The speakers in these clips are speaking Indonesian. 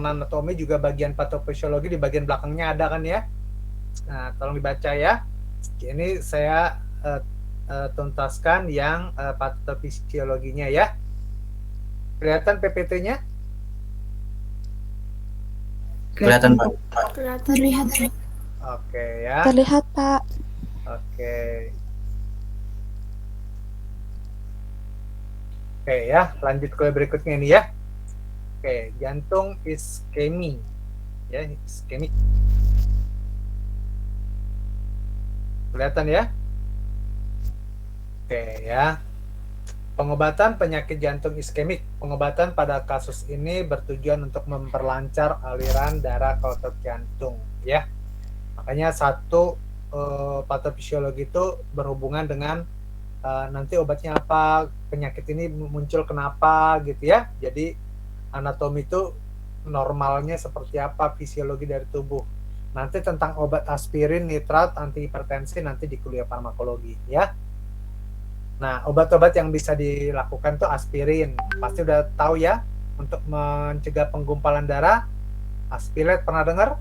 anatomi juga bagian patofisiologi di bagian belakangnya ada kan ya. Nah, tolong dibaca ya. Ini saya tuntaskan yang patofisiologinya ya. Kelihatan PPT-nya? Kelihatan, Pak. Terlihat. Oke ya. Terlihat, Pak. Oke. Oke ya, lanjut ke berikutnya ini ya. Oke, jantung iskemi. Ya, iskemik. Kelihatan ya? Oke ya. Pengobatan penyakit jantung iskemik. Pengobatan pada kasus ini bertujuan untuk memperlancar aliran darah ke otot jantung ya. Makanya satu patofisiologi itu berhubungan dengan nanti obatnya apa, penyakit ini muncul kenapa gitu ya. Jadi anatomi itu normalnya seperti apa, fisiologi dari tubuh. Nanti tentang obat aspirin, nitrat, antihipertensi nanti di kuliah farmakologi ya. Nah, obat-obat yang bisa dilakukan tuh aspirin. Pasti udah tahu ya, untuk mencegah penggumpalan darah. Aspilet pernah dengar?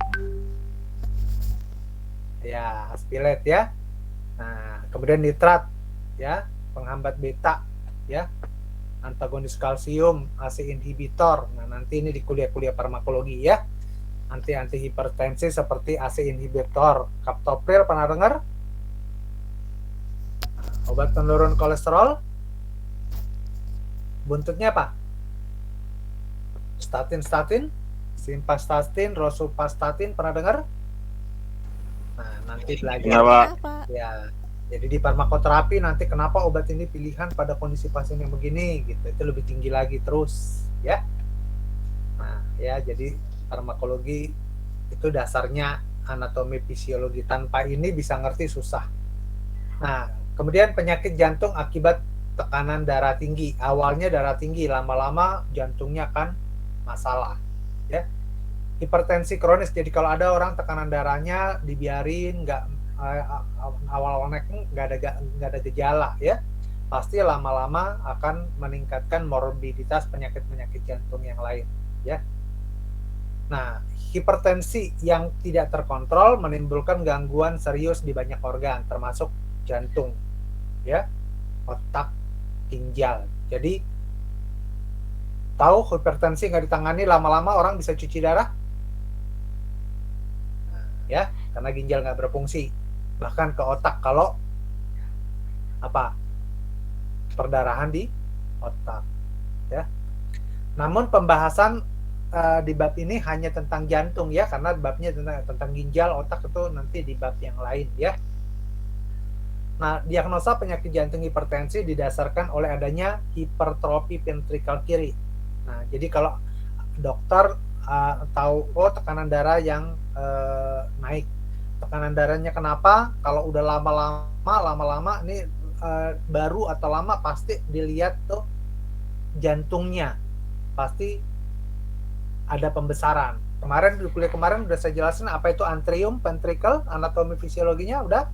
Ya, aspilet ya. Nah, kemudian nitrat ya, penghambat beta ya. Antagonis kalsium, ACE inhibitor. Nah, nanti ini di kuliah-kuliah farmakologi ya. Antihipertensi seperti ACE inhibitor. Captopril pernah dengar? Obat penurun kolesterol, buntutnya apa? Statin, simvastatin, rosuvastatin, pernah dengar? Nah, nanti belajar. Kenapa? Ya, jadi di farmakoterapi nanti kenapa obat ini pilihan pada kondisi pasien yang begini, gitu. Itu lebih tinggi lagi terus, ya. Nah, ya, jadi farmakologi itu dasarnya anatomi fisiologi. Tanpa ini bisa ngerti susah. Nah, kemudian penyakit jantung akibat tekanan darah tinggi. Awalnya darah tinggi, lama-lama jantungnya kan masalah. Ya, hipertensi kronis. Jadi kalau ada orang tekanan darahnya dibiarin, nggak awal-awal naik nggak ada gejala, ya, pasti lama-lama akan meningkatkan morbiditas penyakit-penyakit jantung yang lain. Ya. Nah, hipertensi yang tidak terkontrol menimbulkan gangguan serius di banyak organ, termasuk jantung, ya, otak, ginjal. Jadi tahu hipertensi nggak ditangani lama-lama orang bisa cuci darah, nah, ya, karena ginjal nggak berfungsi, bahkan ke otak kalau apa, perdarahan di otak, ya. Namun pembahasan di bab ini hanya tentang jantung ya, karena babnya tentang ginjal, otak itu nanti di bab yang lain ya. Nah, diagnosa penyakit jantung hipertensi didasarkan oleh adanya hipertrofi ventrikal kiri. Nah, jadi kalau dokter tahu, oh tekanan darah yang naik. Tekanan darahnya kenapa? Kalau udah lama-lama ini baru atau lama, pasti dilihat tuh jantungnya. Pasti ada pembesaran. Kemarin di kuliah kemarin udah saya jelasin apa itu atrium ventricle, anatomi fisiologinya udah.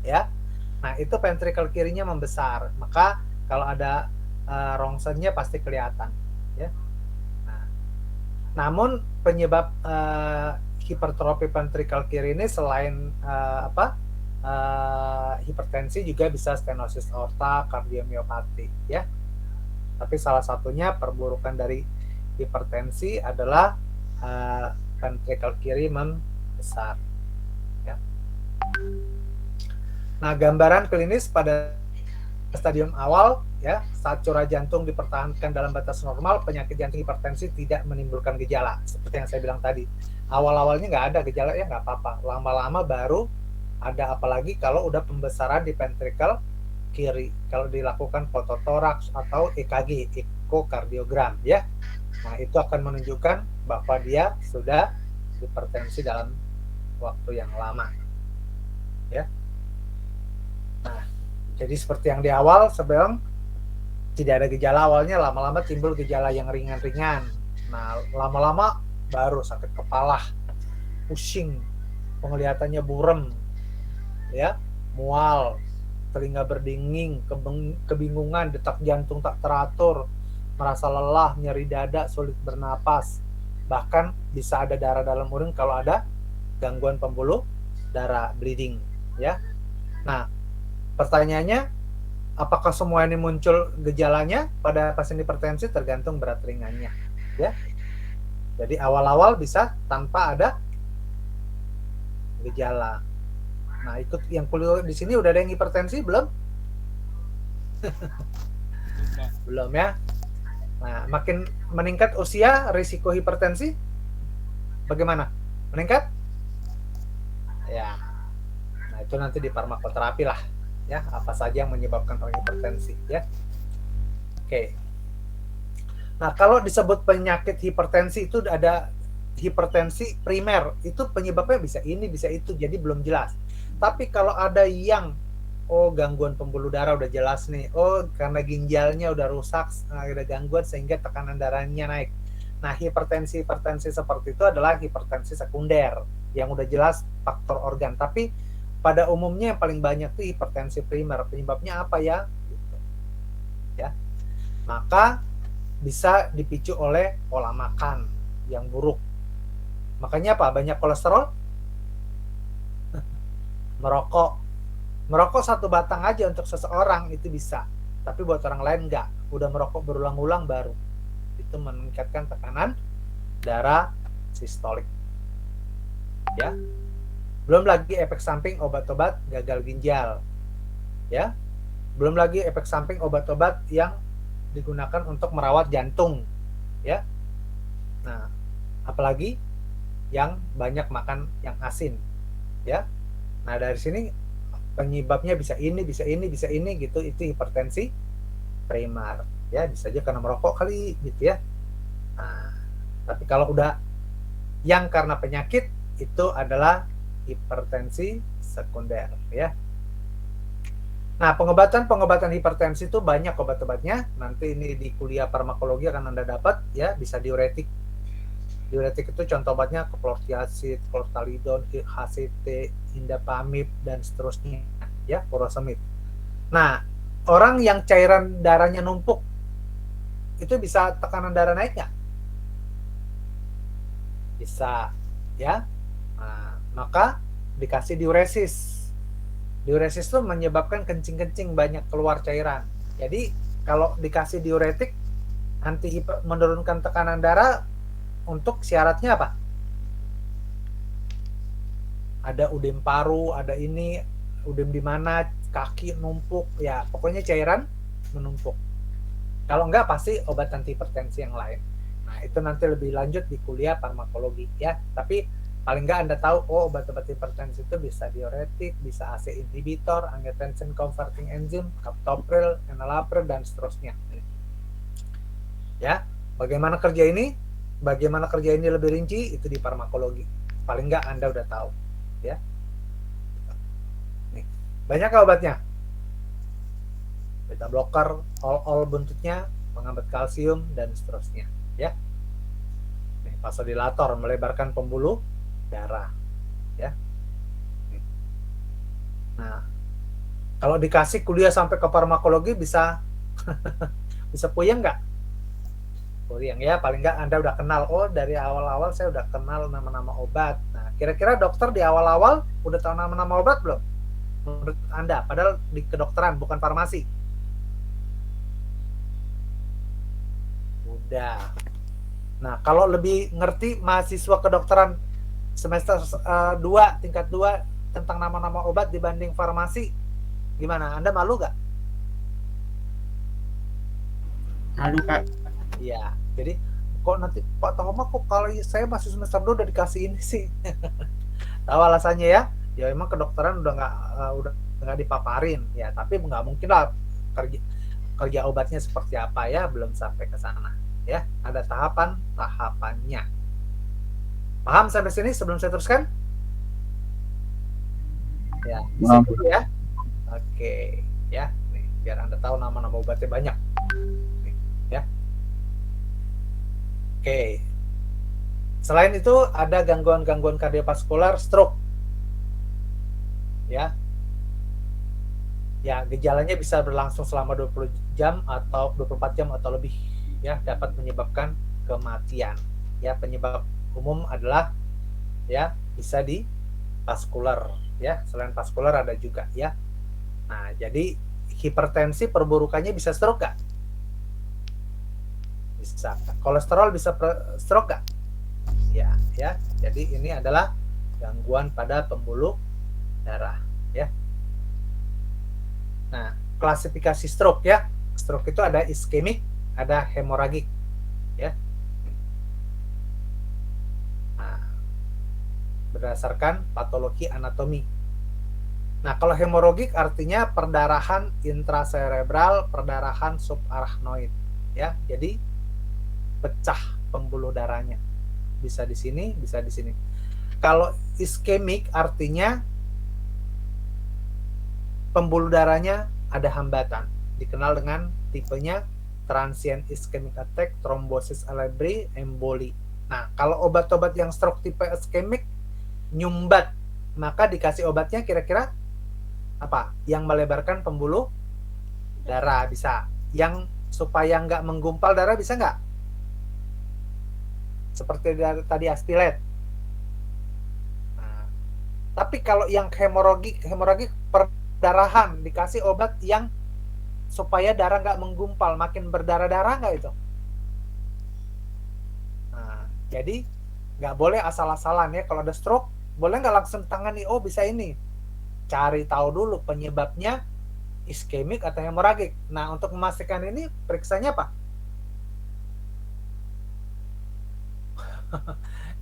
Ya, nah itu ventricle kirinya membesar, maka kalau ada rongsennya pasti kelihatan, ya. Nah, namun penyebab hipertrofi ventricle kiri ini selain hipertensi juga bisa stenosis aorta, kardiomiopati, ya. Tapi salah satunya perburukan dari hipertensi adalah ventricle kiri membesar, ya. Nah, gambaran klinis pada stadium awal ya, saat curah jantung dipertahankan dalam batas normal, penyakit jantung hipertensi tidak menimbulkan gejala. Seperti yang saya bilang tadi, awal-awalnya nggak ada gejala ya nggak apa-apa, lama-lama baru ada, apalagi kalau udah pembesaran di ventricle kiri, kalau dilakukan fototoraks atau EKG, ekokardiogram ya. Nah, itu akan menunjukkan bahwa dia sudah hipertensi dalam waktu yang lama, ya. Nah, jadi seperti yang di awal sebelum tidak ada gejala awalnya, lama-lama timbul gejala yang ringan-ringan. Nah, lama-lama baru sakit kepala, pusing, penglihatannya buram, ya, mual, telinga berdenging, kebingungan, detak jantung tak teratur, merasa lelah, nyeri dada, sulit bernapas, Bahkan bisa ada darah dalam urin kalau ada gangguan pembuluh darah, bleeding, ya. Nah, pertanyaannya, apakah semua ini muncul gejalanya pada pasien hipertensi? Tergantung berat ringannya, ya. Jadi awal-awal bisa tanpa ada gejala. Nah, ikut yang kuliah di sini udah ada yang hipertensi belum? Belum ya. Nah, makin meningkat usia, risiko hipertensi bagaimana? Meningkat? Ya. Nah, itu nanti di farmakoterapi lah, ya. Apa saja yang menyebabkan orang hipertensi, ya. Oke. Nah, kalau disebut penyakit hipertensi itu ada hipertensi primer, itu penyebabnya bisa ini, bisa itu, jadi belum jelas. Tapi kalau ada yang gangguan pembuluh darah udah jelas nih, karena ginjalnya udah rusak, ada gangguan sehingga tekanan darahnya naik. Nah, hipertensi seperti itu adalah hipertensi sekunder yang udah jelas faktor organ. Tapi pada umumnya yang paling banyak tuh hipertensi primer. Penyebabnya apa ya? Gitu. Ya. Maka bisa dipicu oleh pola makan yang buruk. Makanya apa? Banyak kolesterol, merokok satu batang aja untuk seseorang itu bisa, tapi buat orang lain enggak. Udah merokok berulang-ulang baru itu meningkatkan tekanan darah sistolik, ya. Belum lagi efek samping obat-obat gagal ginjal, ya. Belum lagi efek samping obat-obat yang digunakan untuk merawat jantung, ya. Nah, apalagi yang banyak makan yang asin, ya. Nah, dari sini penyebabnya bisa ini gitu, itu hipertensi primer, ya. Bisa aja karena merokok kali gitu, ya. Nah, tapi kalau udah yang karena penyakit itu adalah hipertensi sekunder, ya. Nah, pengobatan hipertensi itu banyak obat-obatnya. Nanti ini di kuliah farmakologi akan Anda dapat, ya. Bisa diuretik. Diuretik itu contoh obatnya chlortiazid, chlortalidon, HCT, indapamid, dan seterusnya, ya, furosemid. Nah, orang yang cairan darahnya numpuk itu bisa tekanan darah naik nggak? Bisa, ya. Nah, maka dikasih diuresis. Diuresis itu menyebabkan kencing-kencing banyak keluar cairan. Jadi kalau dikasih diuretik menurunkan tekanan darah, untuk syaratnya apa? Ada udem paru, ada ini, udem di mana, kaki numpuk, ya pokoknya cairan menumpuk. Kalau enggak pasti obat anti hipertensi yang lain. Nah, itu nanti lebih lanjut di kuliah farmakologi, ya. Tapi paling enggak Anda tahu, obat-obat hipertensi itu bisa diuretik, bisa ACE inhibitor, angiotensin converting enzyme, captopril, enalapril, dan seterusnya. Ya, bagaimana kerja ini lebih rinci itu di farmakologi. Paling enggak Anda udah tahu, ya. Nih, banyak obatnya. Beta blocker, all buntutnya, menghambat kalsium, dan seterusnya, ya. Nih, vasodilator, melebarkan pembuluh darah, ya. Nah, kalau dikasih kuliah sampai ke farmakologi bisa bisa puyeng nggak? Puyeng, ya. Paling nggak Anda udah kenal, dari awal-awal saya udah kenal nama-nama obat. Nah, kira-kira dokter di awal-awal udah tahu nama-nama obat belum? Menurut Anda, padahal di kedokteran bukan farmasi. Udah. Nah, kalau lebih ngerti mahasiswa kedokteran semester 2, tingkat 2 tentang nama-nama obat dibanding farmasi, gimana? Anda malu nggak? Malu, Kak. Iya, jadi kok nanti Pak Toma kok kalau saya masih semester 2 udah dikasih ini sih. Tahu alasannya, ya? Ya memang kedokteran udah nggak dipaparin, ya. Tapi nggak mungkin lah kerja obatnya seperti apa, ya, belum sampai ke sana, ya. Ada tahapannya. Paham sampai sini sebelum saya teruskan? Ya, bisa dulu, ya. Oke, ya. Nih, biar Anda tahu nama-nama obatnya banyak. Nih, ya. Oke. Selain itu ada gangguan-gangguan kardiovaskular, stroke. Ya. Ya, gejalanya bisa berlangsung selama 24 jam atau lebih, ya, dapat menyebabkan kematian, Ya, penyebab umum adalah ya bisa di vaskular ya, selain vaskular ada juga ya. Nah, jadi hipertensi perburukannya bisa stroke gak? Bisa. Kolesterol bisa stroke gak? Ya, ya. Jadi ini adalah gangguan pada pembuluh darah ya. Nah, klasifikasi stroke ya. Stroke itu ada iskemik, ada hemoragik ya. Nah, berdasarkan patologi anatomi. Nah, kalau hemoragik artinya perdarahan intracerebral, perdarahan subarachnoid ya. Jadi pecah pembuluh darahnya. Bisa di sini, bisa di sini. Kalau iskemik artinya pembuluh darahnya ada hambatan. Dikenal dengan tipenya transient ischemic attack, thrombosis cerebri, emboli. Nah, kalau obat-obat yang stroke tipe iskemik nyumbat, maka dikasih obatnya kira-kira apa? Yang melebarkan pembuluh darah bisa. Yang supaya nggak menggumpal darah bisa nggak? Seperti tadi aspilet. Nah, tapi kalau yang hemoragik perdarahan dikasih obat yang supaya darah nggak menggumpal, makin berdarah-darah nggak itu? Nah, jadi nggak boleh asal-asalan ya. Kalau ada stroke, boleh nggak langsung tangani? Oh, bisa ini. Cari tahu dulu penyebabnya iskemik atau hemoragik. Nah, untuk memastikan ini periksanya apa?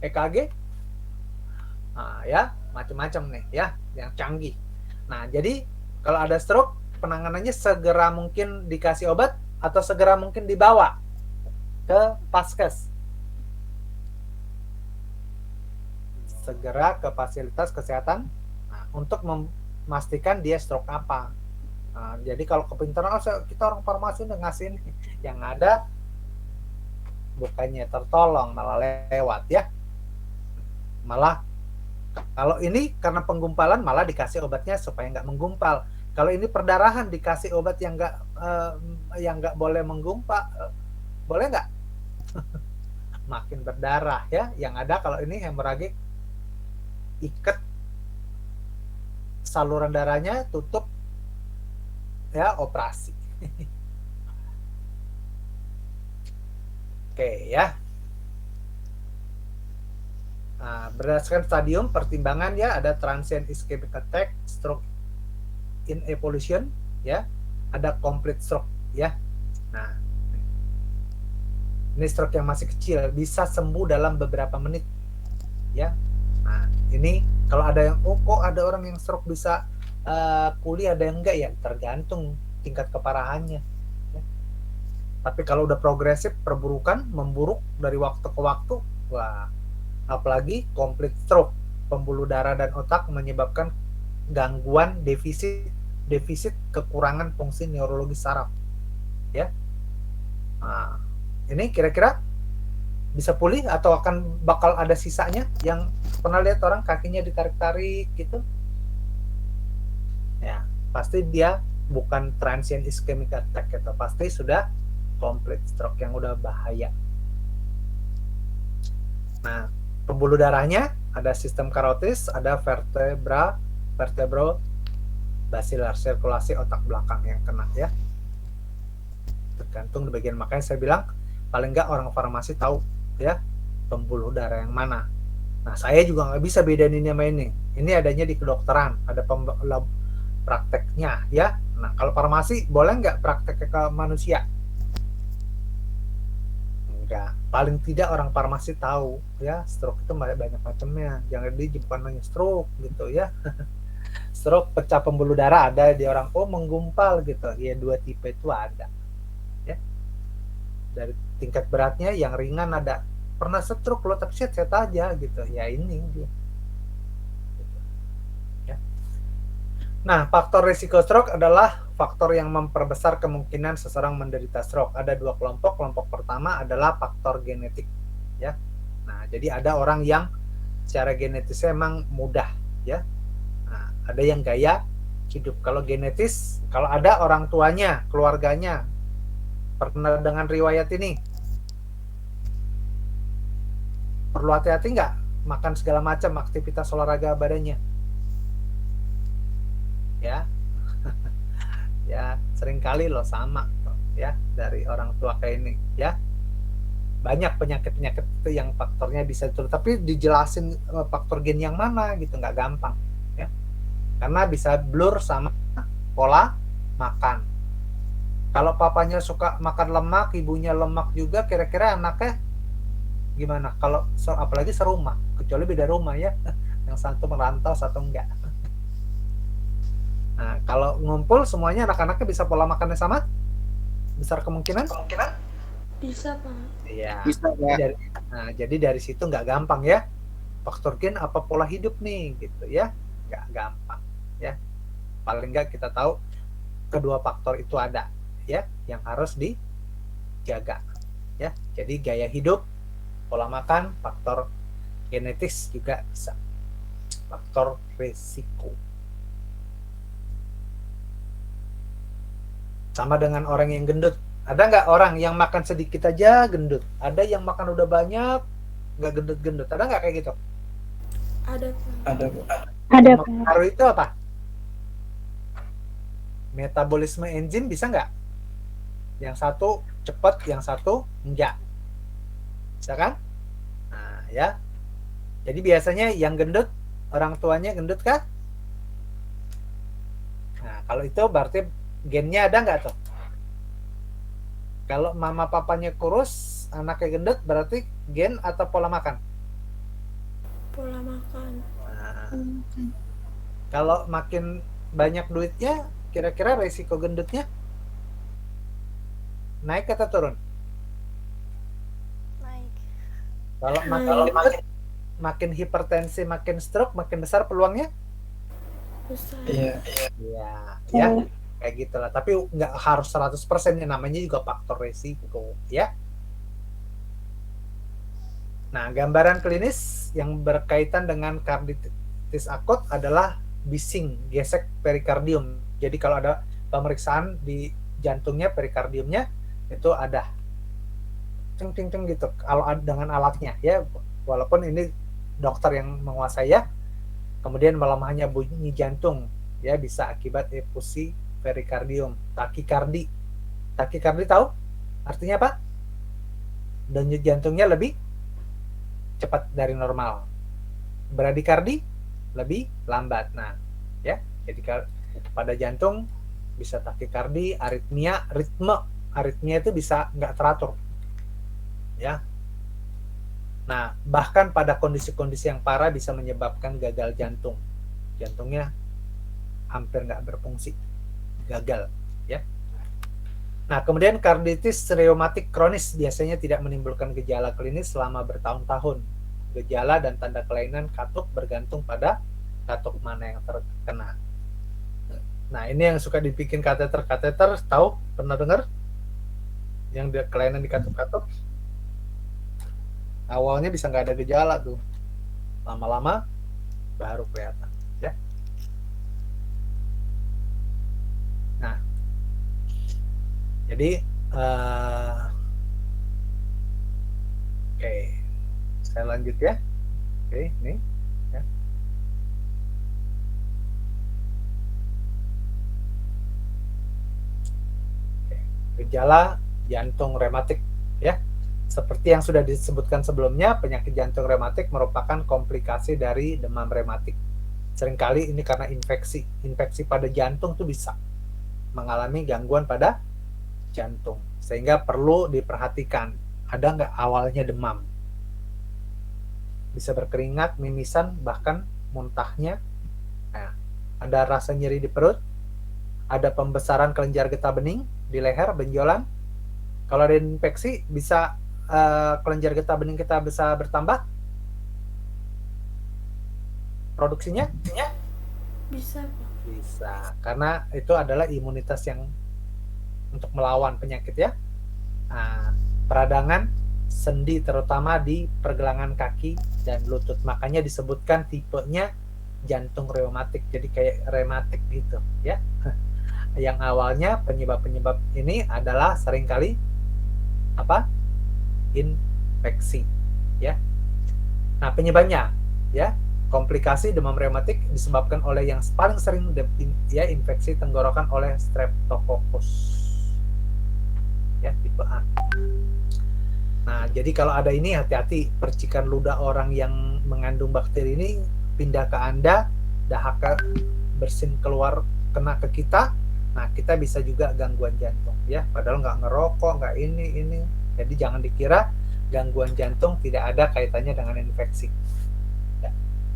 EKG. Nah, ya, macam-macam nih ya, yang canggih. Nah, jadi kalau ada stroke, penanganannya segera mungkin dikasih obat atau segera mungkin dibawa ke paskes. Segera ke fasilitas kesehatan untuk memastikan dia stroke apa. Nah, jadi kalau kepintaran kita orang farmasi udah ngasih ini, yang ada bukannya tertolong malah lewat ya. Malah kalau ini karena penggumpalan malah dikasih obatnya supaya nggak menggumpal. Kalau ini perdarahan dikasih obat yang nggak boleh menggumpal, boleh nggak? Makin berdarah ya. Yang ada kalau ini hemoragik, ikat saluran darahnya, tutup ya, operasi. Oke ya. Nah, berdasarkan stadium pertimbangan ya, ada transient ischemic attack, stroke in evolution ya, ada complete stroke ya. Nah, ini stroke yang masih kecil bisa sembuh dalam beberapa menit ya. Nah, ini kalau ada yang kok ada orang yang stroke bisa pulih, ada yang enggak ya, tergantung tingkat keparahannya ya. Tapi kalau udah progresif, perburukan memburuk dari waktu ke waktu, wah, apalagi complete stroke, pembuluh darah dan otak menyebabkan gangguan defisit kekurangan fungsi neurologis saraf ya. Nah, ini kira-kira bisa pulih atau bakal ada sisanya? Yang pernah lihat orang kakinya ditarik-tarik gitu ya, pasti dia bukan transient ischemic attack itu, pasti sudah complete stroke yang udah bahaya. Nah, pembuluh darahnya ada sistem karotis, ada vertebrobasilar, sirkulasi otak belakang yang kena ya. Tergantung di bagian, makanya saya bilang paling nggak orang farmasi tahu ya pembuluh darah yang mana. Nah, saya juga nggak bisa bedain ini sama ini. Ini adanya di kedokteran, ada prakteknya ya. Nah, kalau farmasi boleh nggak praktek ke manusia? Enggak. Paling tidak orang farmasi tahu ya, stroke itu banyak macamnya. Jangan bukan hanya stroke gitu ya. Stroke pecah pembuluh darah ada di orang, oh menggumpal gitu. Ya, 2 tipe itu ada. Ya. Dari tingkat beratnya yang ringan ada. Pernah stroke loh tapi set aja gitu. Ya ini dia. Ya. Nah, faktor risiko stroke adalah faktor yang memperbesar kemungkinan seseorang menderita stroke. Ada 2 kelompok. Kelompok pertama adalah faktor genetik ya. Nah, jadi ada orang yang secara genetisnya emang mudah ya. Nah, ada yang gaya hidup. Kalau genetis, kalau ada orang tuanya, keluarganya pernah dengan riwayat ini, perlu hati-hati nggak makan segala macam aktivitas olahraga badannya? Ya, ya seringkali loh sama ya dari orang tua kayak ini ya. Banyak penyakit-penyakit itu yang faktornya bisa turun, tapi dijelasin faktor gen yang mana gitu nggak gampang ya, karena bisa blur sama pola makan. Kalau papanya suka makan lemak, ibunya lemak juga, kira-kira anaknya gimana? Kalau apalagi serumah, kecuali beda rumah ya, yang satu merantau satu enggak. Nah, kalau ngumpul semuanya anak-anaknya bisa pola makannya sama, besar kemungkinan Bisa, Pak. iya. Bisa, Pak. Jadi dari situ nggak gampang ya, faktor gen apa pola hidup nih gitu ya, nggak gampang ya. Paling nggak kita tahu kedua faktor itu ada ya, yang harus dijaga ya. Jadi gaya hidup, pola makan, faktor genetis juga bisa, faktor risiko. Sama dengan orang yang gendut. Ada nggak orang yang makan sedikit aja gendut? Ada yang makan udah banyak nggak gendut-gendut? Ada nggak kayak gitu? Ada, Pak. Ada, Bu. Ada, Yang Pak. mempengaruhi itu apa? Metabolisme enzim bisa nggak? Yang satu cepat, yang satu enggak. Bisa kan? Nah, ya. Jadi biasanya yang gendut, orang tuanya gendut kah? Nah, kalau itu berarti gennya ada nggak tuh? Kalau mama papanya kurus, anaknya gendut, berarti gen atau pola makan? Pola makan. Nah, kalau makin banyak duitnya, kira-kira resiko gendutnya naik atau turun? Naik. Kalau makin makin hipertensi, makin stroke, makin besar peluangnya? Besar. Iya. Iya, ya. Kayak gitulah. Tapi nggak harus 100% ya, namanya juga faktor resiko, ya. Nah, gambaran klinis yang berkaitan dengan karditis akut adalah bising, gesek perikardium. Jadi kalau ada pemeriksaan di jantungnya, perikardiumnya, itu ada ceng gitu kalau dengan alatnya ya, walaupun ini dokter yang menguasai ya. Kemudian melemahnya bunyi jantung ya, bisa akibat efusi perikardium. Takikardi tahu artinya apa? Denyut jantungnya lebih cepat dari normal. Bradikardi lebih lambat. Nah ya, jadi pada jantung bisa takikardi, aritmia, aritmia itu bisa nggak teratur ya. Nah, bahkan pada kondisi-kondisi yang parah bisa menyebabkan gagal jantung. Jantungnya hampir nggak berfungsi, gagal ya. Nah, kemudian karditis reumatik kronis biasanya tidak menimbulkan gejala klinis selama bertahun-tahun. Gejala dan tanda kelainan katup bergantung pada katup mana yang terkena. Nah, ini yang suka dibikin kateter, tahu? Pernah dengar? Yang kelainan di katup-katup? Awalnya bisa nggak ada gejala tuh, lama-lama baru kelihatan ya. Nah, jadi oke, saya lanjut ya. Oke, nih ya. Oke. Gejala jantung rematik ya. Seperti yang sudah disebutkan sebelumnya, penyakit jantung rematik merupakan komplikasi dari demam rematik. Seringkali ini karena infeksi pada jantung tuh bisa mengalami gangguan pada jantung, sehingga perlu diperhatikan. Ada nggak awalnya demam? Bisa berkeringat, mimisan, bahkan muntahnya. Nah, ada rasa nyeri di perut, ada pembesaran kelenjar getah bening di leher, benjolan. Kalau ada infeksi, bisa kelenjar getah bening kita bisa bertambah produksinya? Bisa, Pak. Bisa, karena itu adalah imunitas yang untuk melawan penyakit ya. Nah, peradangan sendi terutama di pergelangan kaki dan lutut, makanya disebutkan tipenya jantung reumatik, jadi kayak rematik gitu ya. Yang awalnya penyebab ini adalah seringkali apa? Infeksi ya. Nah, penyebabnya ya, komplikasi demam reumatik disebabkan oleh yang paling sering ya infeksi tenggorokan oleh Streptococcus. Ya, tipe A. Nah, jadi kalau ada ini hati-hati, percikan ludah orang yang mengandung bakteri ini pindah ke Anda, dahaka bersin keluar kena ke kita. Nah, kita bisa juga gangguan jantung ya, padahal nggak ngerokok, nggak ini. Jadi jangan dikira gangguan jantung tidak ada kaitannya dengan infeksi.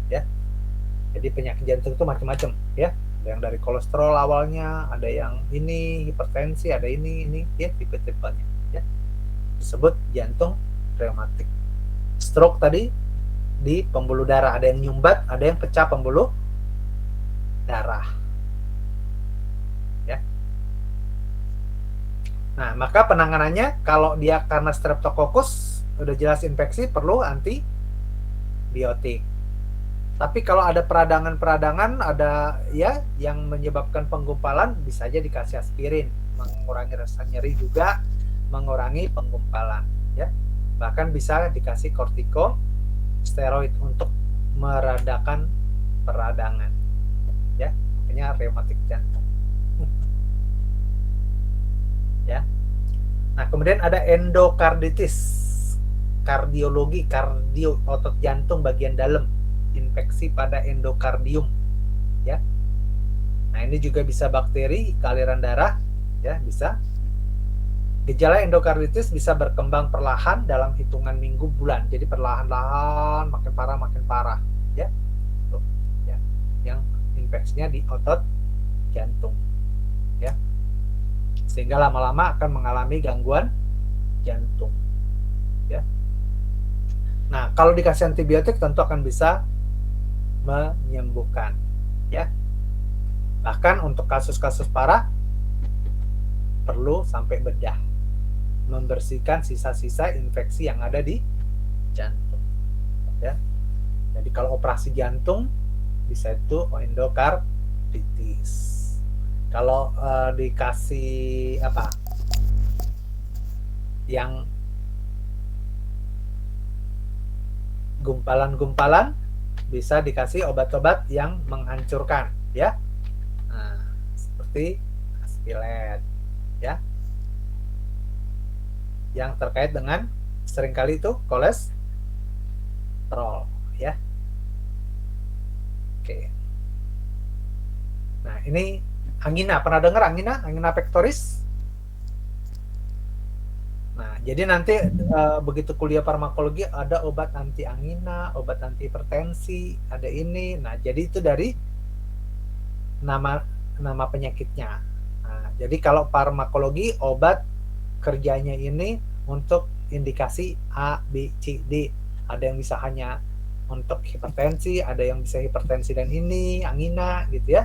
Ya. Jadi penyakit jantung itu macam-macam ya. Ada yang dari kolesterol awalnya, ada yang ini hipertensi, ada ini ya, tipe-tipenya ya. Disebut jantung reumatik. Stroke tadi di pembuluh darah, ada yang nyumbat, ada yang pecah pembuluh darah. Ya. Nah, maka penanganannya kalau dia karena Streptococcus udah jelas infeksi, perlu antibiotik. Tapi kalau ada peradangan-peradangan, ada ya yang menyebabkan penggumpalan, bisa aja dikasih aspirin, mengurangi rasa nyeri juga, mengurangi penggumpalan ya. Bahkan bisa dikasih kortikosteroid untuk meredakan peradangan ya, makanya reumatik jantung. Ya. Nah, kemudian ada endokarditis, kardiologi, kardio, otot jantung bagian dalam, infeksi pada endokardium ya. Nah, ini juga bisa bakteri ke aliran darah ya, bisa. Gejala endokarditis bisa berkembang perlahan dalam hitungan minggu bulan. Jadi perlahan-lahan makin parah ya. Tuh, ya. Yang infeksinya di otot jantung ya. Sehingga lama-lama akan mengalami gangguan jantung ya. Nah, kalau dikasih antibiotik tentu akan bisa menyembuhkan ya. Bahkan untuk kasus-kasus parah perlu sampai bedah, membersihkan sisa-sisa infeksi yang ada di jantung ya. Jadi kalau operasi jantung bisa itu endokarditis. Kalau dikasih apa yang gumpalan-gumpalan, bisa dikasih obat-obat yang menghancurkan ya. Nah, seperti aspilet ya, yang terkait dengan seringkali itu kolesterol ya. Oke. Nah, ini angina, pernah dengar angina pectoris? Nah, jadi nanti begitu kuliah farmakologi ada obat anti angina, obat anti hipertensi, ada ini. Nah, jadi itu dari nama penyakitnya. Nah, jadi kalau farmakologi obat kerjanya ini untuk indikasi A, B, C, D. Ada yang bisa hanya untuk hipertensi, ada yang bisa hipertensi dan ini angina gitu ya.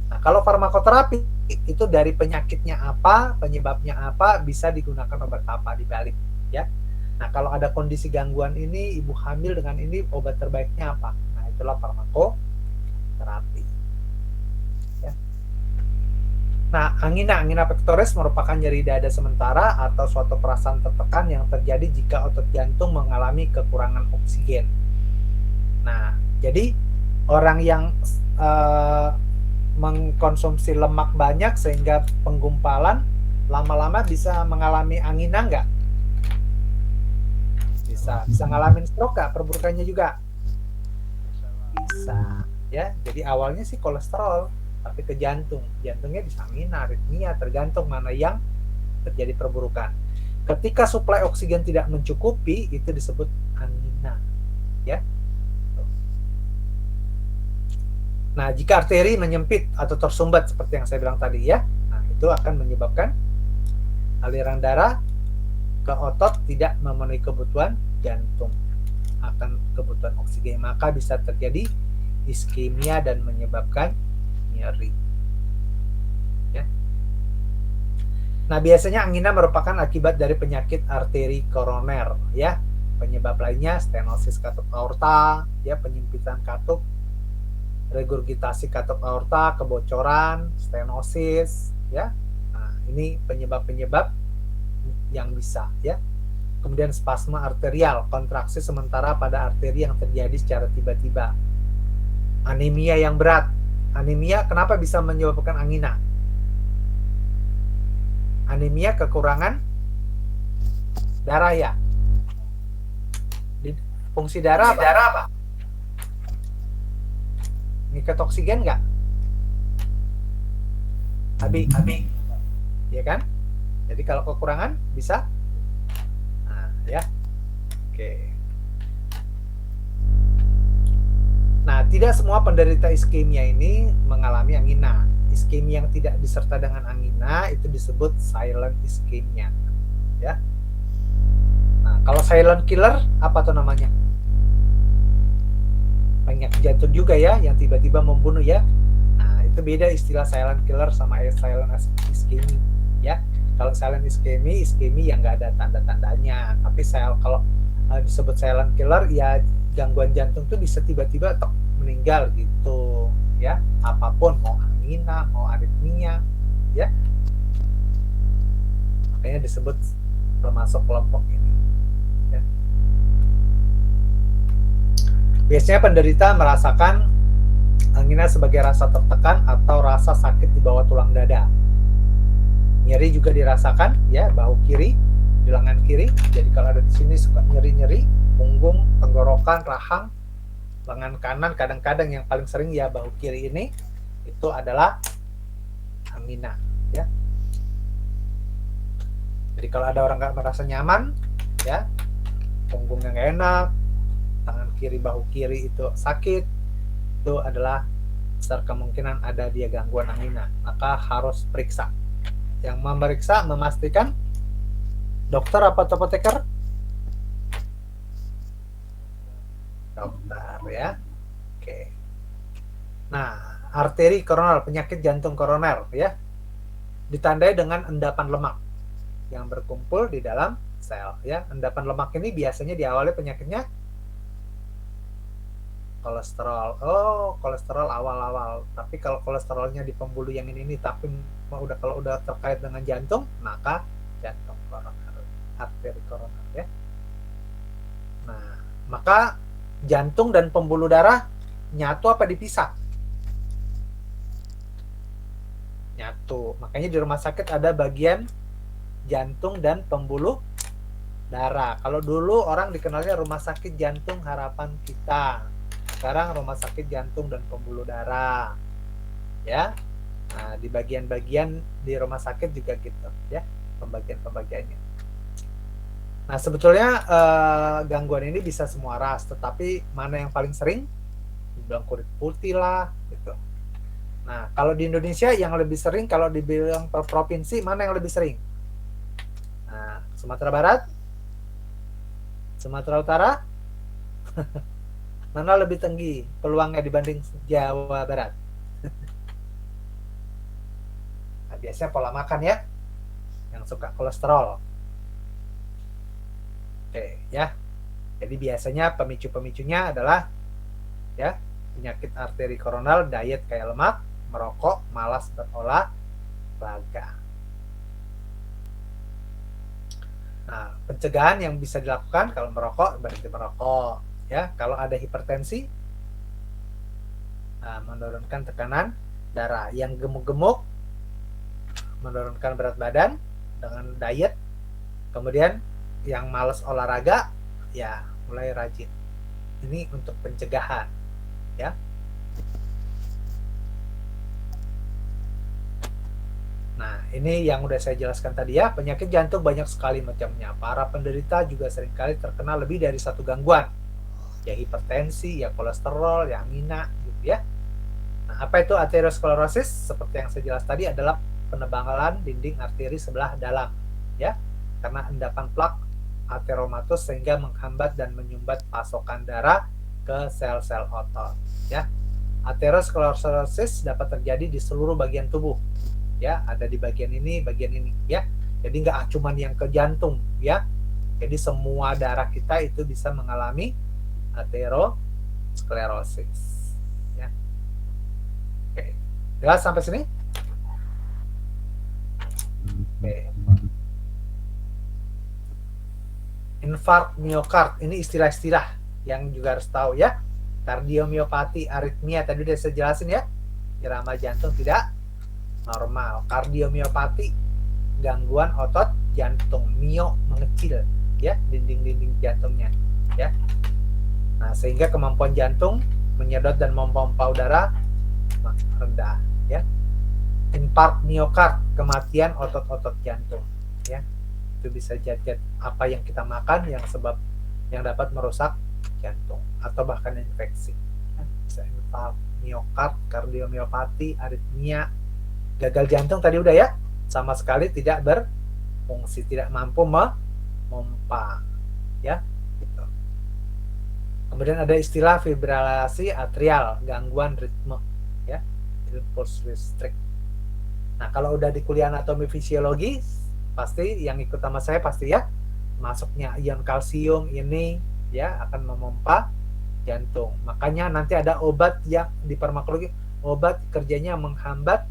Nah, kalau farmakoterapi itu dari penyakitnya apa, penyebabnya apa, bisa digunakan obat apa dibalik ya. Nah, kalau ada kondisi gangguan ini, ibu hamil dengan ini, obat terbaiknya apa? Nah, itulah farmakoterapi ya. Nah, angina pectoris merupakan nyeri dada sementara atau suatu perasaan tertekan yang terjadi jika otot jantung mengalami kekurangan oksigen. Nah, jadi orang yang mengkonsumsi lemak banyak sehingga penggumpalan, lama-lama bisa mengalami angina nggak? Bisa ngalamin stroke nggak? Perburukannya juga bisa ya. Jadi awalnya sih kolesterol, tapi ke jantungnya bisa angina, aritmia, tergantung mana yang terjadi perburukan. Ketika suplai oksigen tidak mencukupi, itu disebut angina ya. Nah, jika arteri menyempit atau tersumbat seperti yang saya bilang tadi ya, nah itu akan menyebabkan aliran darah ke otot tidak memenuhi kebutuhan jantung, akan kebutuhan oksigen, maka bisa terjadi iskemia dan menyebabkan nyeri ya. Nah, biasanya angina merupakan akibat dari penyakit arteri koroner ya. Penyebab lainnya stenosis katup aorta ya, penyempitan katup, regurgitasi katup aorta, kebocoran, stenosis ya. Nah, ini penyebab-penyebab yang bisa ya. Kemudian spasme arterial, kontraksi sementara pada arteri yang terjadi secara tiba-tiba. Anemia yang berat. Anemia kenapa bisa menyebabkan angina? Anemia kekurangan darah ya. Fungsi darah apa? Ngikat oksigen nggak? Abi, ya kan? Jadi kalau kekurangan bisa, nah, ya, oke. Nah, tidak semua penderita iskemia ini mengalami angina. Iskemia yang tidak disertai dengan angina itu disebut silent iskemia, ya. Nah, kalau silent killer apa tuh namanya? Penyakit jantung juga ya, yang tiba-tiba membunuh ya. Nah, itu beda istilah silent killer sama silent iskemia ya. Kalau silent iskemi yang nggak ada tanda-tandanya. Tapi kalau disebut silent killer ya gangguan jantung tuh bisa tiba-tiba meninggal gitu ya. Apapun, mau angina, mau aritmia ya. Makanya disebut termasuk kelompok ini. Ya. Biasanya penderita merasakan angina sebagai rasa tertekan atau rasa sakit di bawah tulang dada. Nyeri juga dirasakan ya, bahu kiri, di lengan kiri. Jadi kalau ada di sini suka nyeri-nyeri, punggung, tenggorokan, rahang. Lengan kanan kadang-kadang yang paling sering ya bahu kiri ini itu adalah angina ya. Jadi kalau ada orang nggak merasa nyaman ya, punggungnya nggak enak, tangan kiri, bahu kiri itu sakit, itu adalah besar kemungkinan ada dia gangguan angina. Maka harus periksa. Yang memeriksa memastikan dokter apa apoteker? Dokter ya. Oke. Nah, arteri koroner, penyakit jantung koroner ya, ditandai dengan endapan lemak yang berkumpul di dalam sel ya. Endapan lemak ini biasanya diawali penyakitnya kolesterol. Oh, kolesterol awal-awal. Tapi kalau kolesterolnya di pembuluh yang ini tapi kalau udah terkait dengan jantung, maka jantung koroner, arteri koroner ya. Nah, maka jantung dan pembuluh darah nyatu apa dipisah? Nyatu. Makanya di rumah sakit ada bagian jantung dan pembuluh darah. Kalau dulu orang dikenalnya Rumah Sakit Jantung Harapan Kita. Sekarang Rumah Sakit Jantung dan Pembuluh Darah. Ya. Nah, di bagian-bagian di rumah sakit juga gitu, ya. Pembagian-pembagiannya. Nah, sebetulnya gangguan ini bisa semua ras, tetapi mana yang paling sering? Dibilang kulit putih lah, gitu. Nah, kalau di Indonesia yang lebih sering, kalau dibilang per provinsi, mana yang lebih sering? Nah, Sumatera Barat? Sumatera Utara? Mana lebih tinggi peluangnya dibanding Jawa Barat? Nah, biasanya pola makan ya, yang suka kolesterol. Oke, ya. Jadi biasanya pemicu-pemicunya adalah ya penyakit arteri koroner, diet kayak lemak, merokok, malas berolahraga. Nah, pencegahan yang bisa dilakukan kalau merokok, berhenti merokok. Ya, kalau ada hipertensi, menurunkan tekanan darah. Yang gemuk-gemuk, menurunkan berat badan dengan diet. Kemudian yang malas olahraga, ya mulai rajin. Ini untuk pencegahan, ya. Nah, ini yang udah saya jelaskan tadi ya, penyakit jantung banyak sekali macamnya. Para penderita juga seringkali terkena lebih dari satu gangguan. Ya hipertensi, ya kolesterol, ya angina, gitu ya. Nah, apa itu aterosklerosis? Seperti yang saya jelas tadi adalah penebalan dinding arteri sebelah dalam, ya. Karena endapan plak ateromatus sehingga menghambat dan menyumbat pasokan darah ke sel-sel otot, ya. Aterosklerosis dapat terjadi di seluruh bagian tubuh. Ya, ada di bagian ini, ya. Jadi nggak cuman yang ke jantung, ya. Jadi semua darah kita itu bisa mengalami aterosklerosis, ya. Oke, jelas sampai sini? Oke. infark miokard, ini istilah-istilah yang juga harus tahu ya. Kardiomiopati, aritmia tadi udah saya jelasin ya, irama jantung tidak normal. Kardiomiopati, gangguan otot jantung, mio mengecil ya, dinding-dinding jantungnya ya. Nah, sehingga kemampuan jantung menyedot dan memompa udara rendah ya. Infark miokard, kematian otot-otot jantung ya. Itu bisa jadi apa yang kita makan yang dapat merusak jantung atau bahkan infeksi. Bisa infark miokard, kardiomiopati, aritmia, gagal jantung tadi udah ya, sama sekali tidak berfungsi, tidak mampu memompa ya. Gitu. Kemudian ada istilah fibrilasi atrial, gangguan ritme ya, impulse restrict. Nah, kalau udah di kuliah anatomi fisiologi, pasti yang ikut sama saya pasti ya, masuknya ion kalsium ini ya akan memompa jantung. Makanya nanti ada obat yang di farmakologi, obat kerjanya menghambat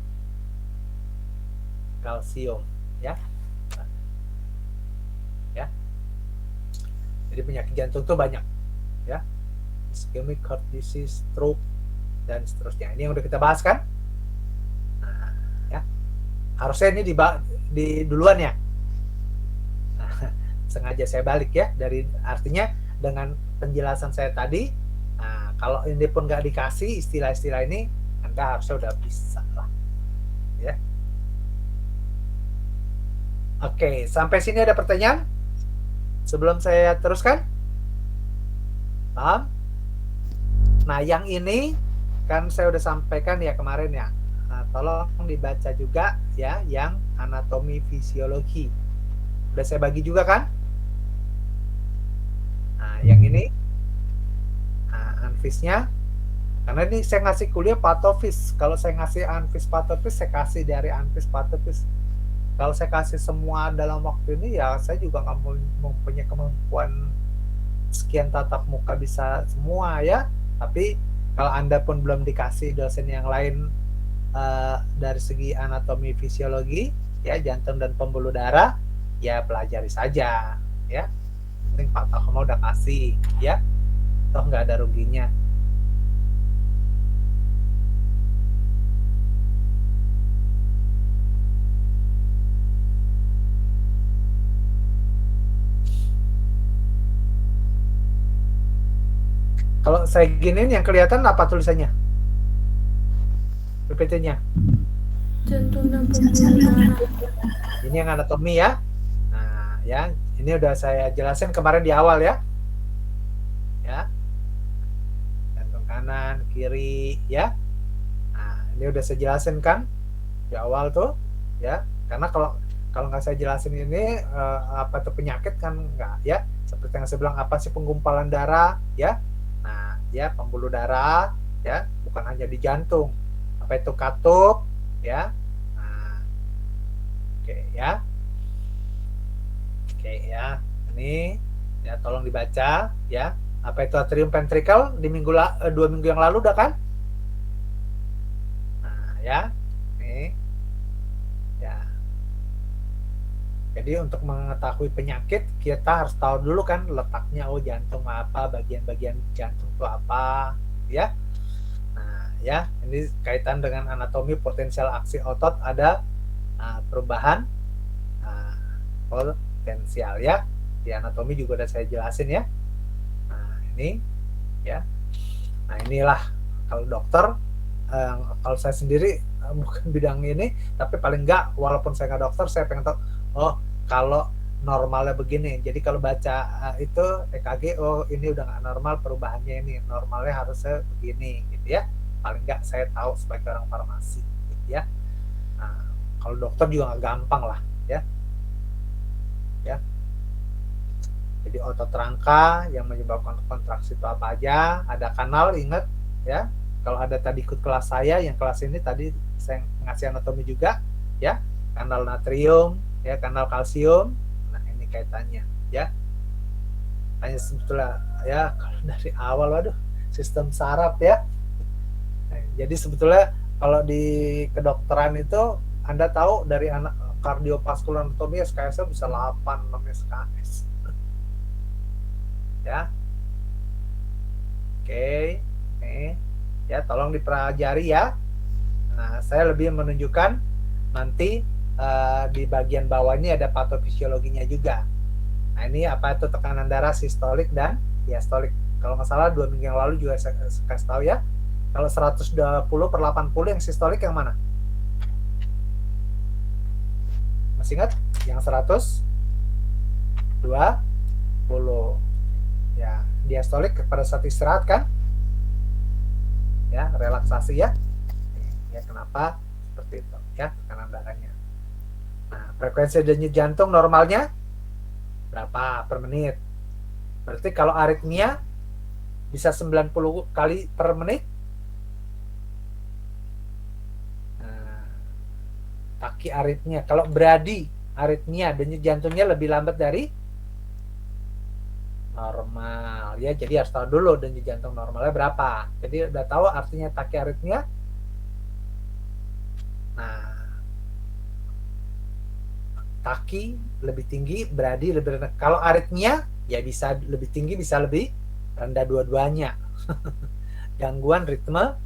kalsium ya. Ya. Jadi penyakit jantung tuh banyak ya. Ischemic heart disease, stroke dan seterusnya. Ini yang udah kita bahas kan? Nah, ya. Harusnya ini di duluan ya. Nah, sengaja saya balik ya, dari artinya dengan penjelasan saya tadi. Nah, kalau ini pun nggak dikasih istilah-istilah ini, Anda harusnya udah bisa lah. Ya. Oke, sampai sini ada pertanyaan? Sebelum saya teruskan? Paham? Nah, yang ini kan saya udah sampaikan ya kemarin ya. Nah, tolong dibaca juga ya yang anatomi fisiologi. Udah saya bagi juga kan? Nah, yang ini anfisnya. Karena ini saya ngasih kuliah patofis. Kalau saya ngasih anfis patofis, saya kasih dari anfis patofis. Kalau saya kasih semua dalam waktu ini ya saya juga nggak mempunyai kemampuan sekian tatap muka bisa semua ya. Tapi kalau Anda pun belum dikasih dosen yang lain dari segi anatomi fisiologi ya, jantung dan pembuluh darah, ya pelajari saja ya. Penting Pak Takoma udah kasih ya, toh nggak ada ruginya. Kalau saya giniin yang kelihatan apa tulisannya? PPT-nya. Jantung dan pembuluh darah. Ini yang anatomi ya. Nah, ya, ini udah saya jelasin kemarin di awal ya. Ya. Jantung kanan, kiri ya. Nah, ini udah saya jelasin kan di awal tuh, ya. Karena kalau nggak saya jelasin ini apa itu penyakit kan nggak ya. Seperti yang saya bilang, apa sih penggumpalan darah ya. Nah, ya pembuluh darah ya, bukan hanya di jantung. Apa itu katup ya. Nah, oke ya. Oke ya. Ini ya tolong dibaca ya. Apa itu atrium ventricle di 2 minggu yang lalu udah kan? Nah, ya. Nih. Ya. Jadi untuk mengetahui penyakit kita harus tahu dulu kan letaknya, oh jantung apa, bagian-bagian jantung itu apa, ya. Nah, ya, ini kaitan dengan anatomi potensial aksi otot ada perubahan potensial ya. Di anatomi juga udah saya jelasin ya. Nah, ini ya. Nah, inilah kalau dokter kalau saya sendiri bukan bidang ini, tapi paling enggak walaupun saya nggak dokter, saya pengen tahu, oh kalau normalnya begini, jadi kalau baca itu EKG, oh ini udah nggak normal, perubahannya ini normalnya harusnya begini gitu ya, paling nggak saya tahu sebagai orang farmasi gitu ya. Nah, kalau dokter juga nggak gampang lah ya. Jadi otot rangka yang menyebabkan kontraksi itu apa aja, ada kanal, ingat ya. Kalau ada tadi ikut kelas saya, yang kelas ini tadi saya ngasih anatomi juga ya, kanal natrium ya, kanal kalsium. Nah, ini kaitannya ya. Hanya sebetulnya ya kalau dari awal, waduh, sistem saraf ya. Nah, jadi sebetulnya kalau di kedokteran itu Anda tahu dari anak kardiovaskular anatomi SKS bisa 8 6 SKS. Ya. Oke. Nih. Ya, tolong dipelajari ya. Nah, saya lebih menunjukkan nanti di bagian bawah ini ada patofisiologinya juga. Nah, ini apa itu tekanan darah sistolik dan diastolik. Kalau nggak salah 2 minggu yang lalu juga saya kasih tahu ya. Kalau 120/80 yang sistolik yang mana? Masih ingat? Yang 120. Ya, diastolik pada saat istirahat kan? Ya, relaksasi ya. Ya, kenapa seperti itu ya tekanan darahnya. Nah, frekuensi denyut jantung normalnya berapa per menit? Berarti kalau aritmia bisa 90 kali per menit. Nah, taki aritmia. Kalau beradi aritmia denyut jantungnya lebih lambat dari normal ya. Jadi harus tahu dulu denyut jantung normalnya berapa. Jadi udah tahu artinya taki aritmia. Nah, taki lebih tinggi, beradi lebih rendah. Kalau aritmia ya bisa lebih tinggi, bisa lebih rendah dua-duanya. Gangguan ritme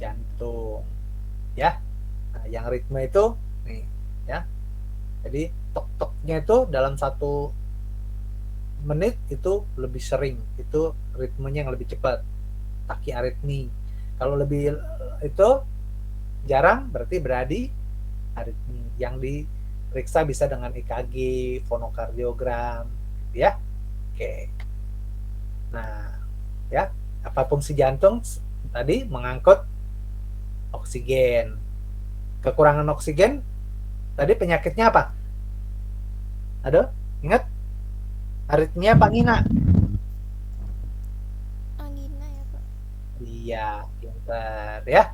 jantung ya. Nah, yang ritme itu nih ya. Jadi tok-toknya itu dalam 1 menit itu lebih sering, itu ritmenya yang lebih cepat. Taki aritmi. Kalau lebih itu jarang berarti beradi aritmi. Yang diperiksa bisa dengan EKG, fonokardiogram, gitu ya. Oke. Nah, ya, apa fungsi jantung tadi mengangkut oksigen. Kekurangan oksigen tadi penyakitnya apa? Aduh, ingat? Aritmia apa angina? Angina ya Pak. Iya, pintar ya.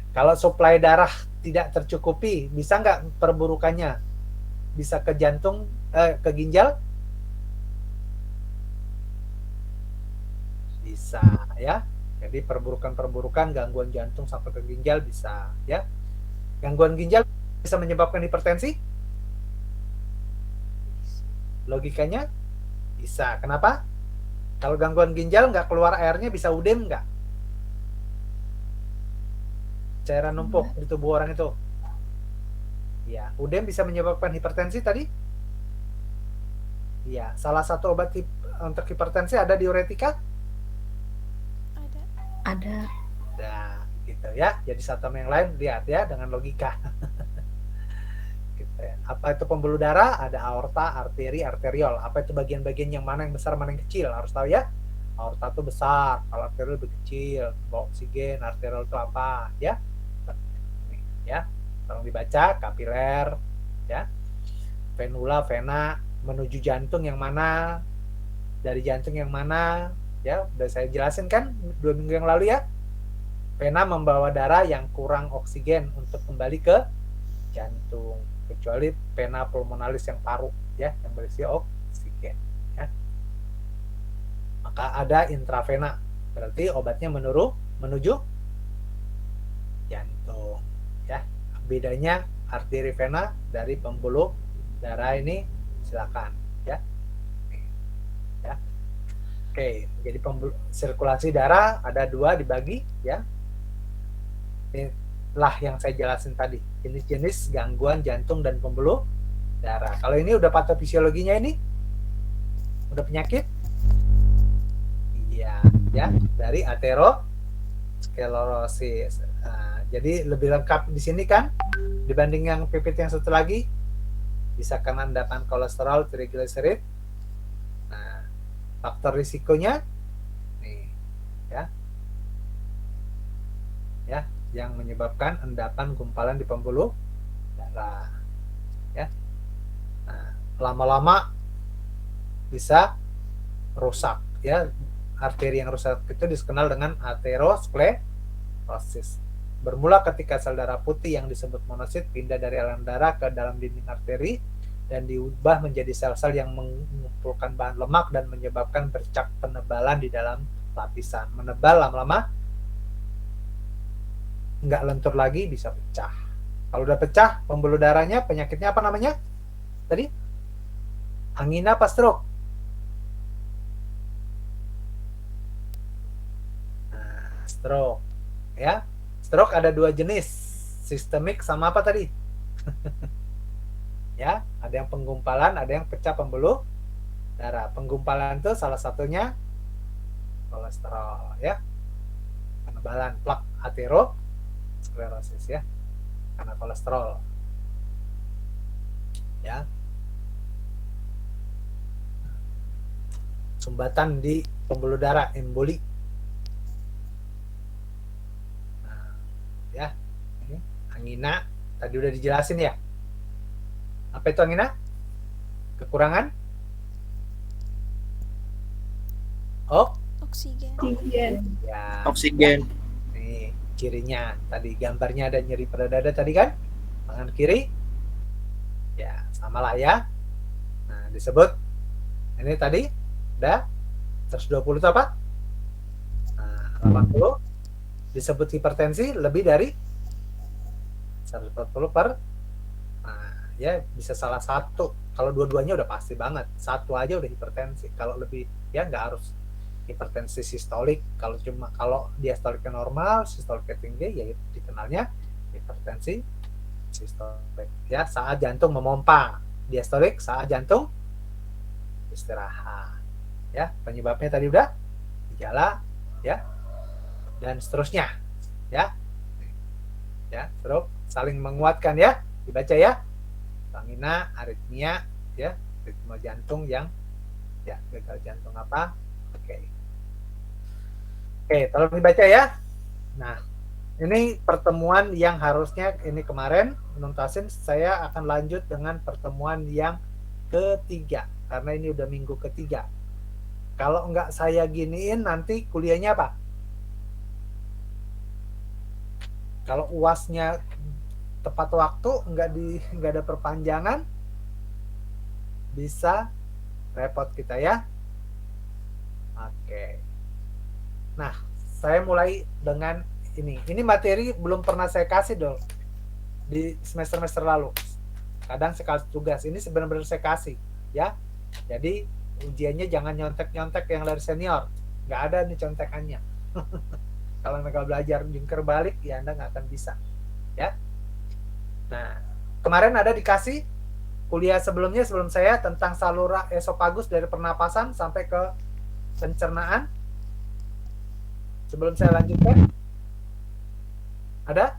Kalau suplai darah tidak tercukupi, bisa nggak perburukannya? Bisa ke jantung, ke ginjal? Bisa ya. Jadi perburukan-perburukan gangguan jantung sampai ke ginjal bisa ya. Gangguan ginjal bisa menyebabkan hipertensi? Logikanya bisa. Kenapa? Kalau gangguan ginjal nggak keluar airnya bisa udem nggak? Cairan numpuk di tubuh orang itu. Ya, udem bisa menyebabkan hipertensi tadi? Iya, salah satu obat untuk hipertensi ada diuretika? Ada. Ada. Nah, gitu ya. Jadi satu sama yang lain lihat ya dengan logika. Gitu ya. Apa itu pembuluh darah? Ada aorta, arteri, arteriol. Apa itu bagian-bagian yang mana yang besar, mana yang kecil? Harus tahu ya. Aorta itu besar, kalau arteriol lebih kecil. Bawa oksigen, arteriol itu apa? Ya. Nih, ya. Tolong dibaca, kapiler, ya. Venula, vena, menuju jantung yang mana? Dari jantung yang mana? Ya, udah saya jelasin kan 2 minggu yang lalu ya. Vena membawa darah yang kurang oksigen untuk kembali ke jantung, kecuali vena pulmonalis yang paru ya, yang berisi oksigen ya. Maka ada intravena, berarti obatnya menuju jantung ya. Bedanya arteri vena dari pembuluh darah ini silakan ya. Ya. Oke, jadi sirkulasi darah ada 2 dibagi ya. Inilah yang saya jelasin tadi, jenis-jenis gangguan jantung dan pembuluh darah. Kalau ini udah patofisiologinya ini, udah penyakit? Iya, ya, dari aterosklerosis. Nah, jadi lebih lengkap di sini kan, dibanding yang PPT yang satu lagi, bisa karena endapan kolesterol, trigliserid. Nah, faktor risikonya, nih, ya, yang menyebabkan endapan gumpalan di pembuluh darah ya. Nah, lama-lama bisa rusak ya. Arteri yang rusak itu dikenal dengan aterosklerosis. Bermula ketika sel darah putih yang disebut monosit pindah dari aliran darah ke dalam dinding arteri dan diubah menjadi sel-sel yang mengumpulkan bahan lemak dan menyebabkan bercak penebalan di dalam lapisan. Menebal lama-lama nggak lentur lagi, bisa pecah. Kalau udah pecah pembuluh darahnya, penyakitnya apa namanya tadi? Angina apa stroke? stroke. Ya, stroke ada 2 jenis, sistemik sama apa tadi? Ya, ada yang penggumpalan, ada yang pecah pembuluh darah. Penggumpalan itu salah satunya kolesterol, ya. Penebalan plak aterosklerosis, ya, karena kolesterol. Ya. Sumbatan di pembuluh darah, emboli. Nah, ya. Ini angina tadi udah dijelasin ya. Apa itu angina? Kekurangan Oksigen. ya. Oksigen. Nih cirinya tadi, gambarnya ada nyeri pada dada tadi kan, tangan kiri ya, sama lah ya. Nah, disebut ini tadi udah 120 itu apa? Nah, 80 disebut hipertensi lebih dari 140 per. Nah, ya bisa salah satu. Kalau dua-duanya udah pasti banget. Satu aja udah hipertensi. Kalau lebih ya nggak harus hipertensi sistolik. Kalau diastoliknya normal, sistoliknya tinggi, ya dikenalnya hipertensi sistolik. Ya, saat jantung memompa. Diastolik saat jantung istirahat. Ya, penyebabnya tadi udah gejala, ya, dan seterusnya. Ya, ya, stroke saling menguatkan ya. Dibaca ya. Angina, aritmia, ya, ritme jantung yang ya gagal jantung apa? Oke. Oke, tolong dibaca ya. Nah, ini pertemuan yang harusnya ini kemarin nuntasin, saya akan lanjut dengan pertemuan yang ketiga karena ini udah minggu ketiga. Kalau nggak saya giniin nanti kuliahnya apa? Kalau UASnya tepat waktu, nggak ada perpanjangan, bisa repot kita ya. Oke. Nah, saya mulai dengan ini. Ini materi belum pernah saya kasih dong di semester lalu. Kadang saya kasih tugas. Ini sebenarnya saya kasih ya. Jadi ujiannya jangan nyontek-nyontek yang dari senior. Nggak ada nih contekannya. Kalau mereka belajar jungkir balik, ya Anda nggak akan bisa. Ya. Nah, kemarin ada dikasih kuliah sebelum saya tentang saluran esofagus dari pernapasan sampai ke pencernaan. Sebelum saya lanjutkan, ada?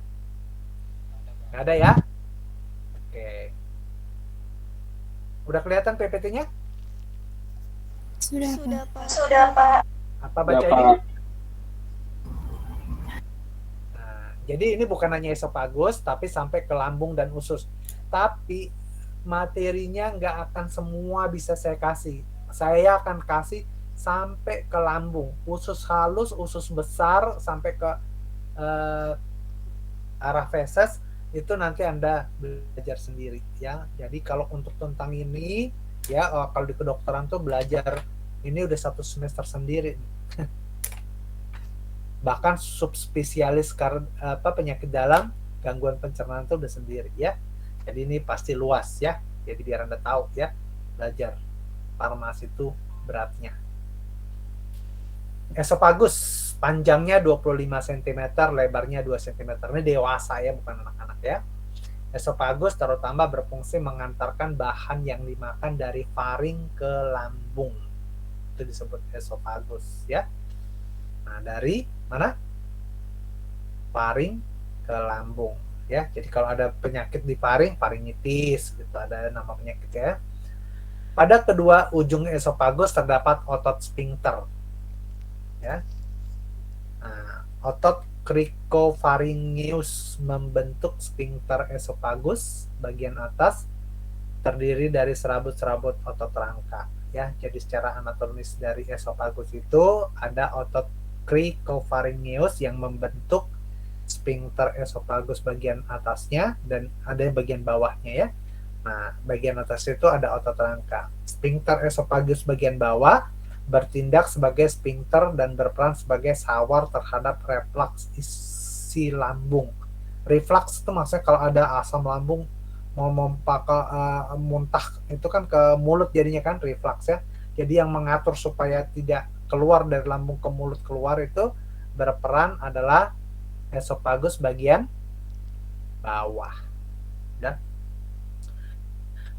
Nggak ada ya? Oke. Udah kelihatan PPT-nya? Sudah, Pak. Apa bacanya? Nah, jadi ini bukan hanya esofagus, tapi sampai ke lambung dan usus. Tapi materinya nggak akan semua bisa saya kasih. Saya akan kasih sampai ke lambung, usus halus, usus besar, sampai ke arah feses, itu nanti Anda belajar sendiri ya. Jadi kalau untuk tentang ini ya, kalau di kedokteran tuh belajar ini udah 1 semester sendiri. Bahkan subspesialis penyakit dalam gangguan pencernaan itu udah sendiri ya. Jadi ini pasti luas ya. Jadi biar Anda tahu ya, belajar farmasi itu beratnya. Esofagus panjangnya 25 cm, lebarnya 2 cm. Ini dewasa ya, bukan anak-anak ya. Esofagus terutama berfungsi mengantarkan bahan yang dimakan dari faring ke lambung. Itu disebut esofagus ya. Nah, dari mana? Faring ke lambung ya. Jadi kalau ada penyakit di faring, faringitis gitu, ada nama penyakit ya. Pada kedua ujung esofagus terdapat otot sphincter ya. Nah, otot cricopharyngeus membentuk sphincter esofagus bagian atas, terdiri dari serabut-serabut otot rangka ya. Jadi secara anatomis dari esofagus itu ada otot cricopharyngeus yang membentuk sphincter esofagus bagian atasnya, dan ada bagian bawahnya ya. Nah, bagian atas itu ada otot rangka. Sphincter esofagus bagian bawah bertindak sebagai sphincter dan berperan sebagai sawar terhadap reflux isi lambung. Reflux itu maksudnya kalau ada asam lambung mau muntah itu kan ke mulut, jadinya kan reflux ya. Jadi yang mengatur supaya tidak keluar dari lambung ke mulut keluar itu berperan adalah esofagus bagian bawah. Dan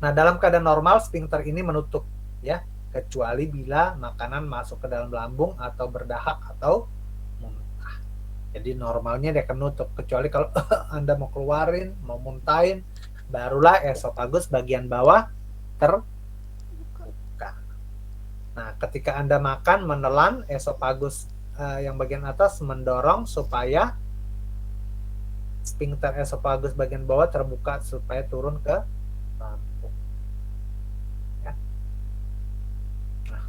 nah, dalam keadaan normal sphincter ini menutup ya, kecuali bila makanan masuk ke dalam lambung atau berdahak atau muntah. Jadi normalnya dia akan menutup, kecuali kalau Anda mau keluarin, mau muntahin, barulah esofagus bagian bawah terbuka. Nah, ketika Anda makan, menelan, esofagus yang bagian atas mendorong supaya sphincter esofagus bagian bawah terbuka supaya turun ke lambung. Ya. Nah,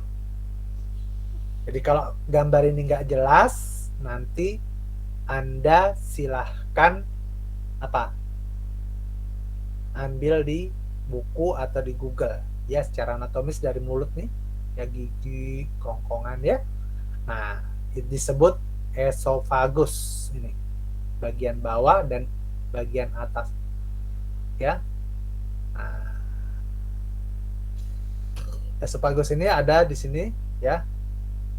jadi kalau gambar ini nggak jelas, nanti Anda silahkan ambil di buku atau di Google ya, secara anatomis dari mulut nih ya, gigi, kerongkongan ya. Nah, disebut esofagus ini, bagian bawah dan bagian atas ya. Nah, esofagus ini ada di sini ya,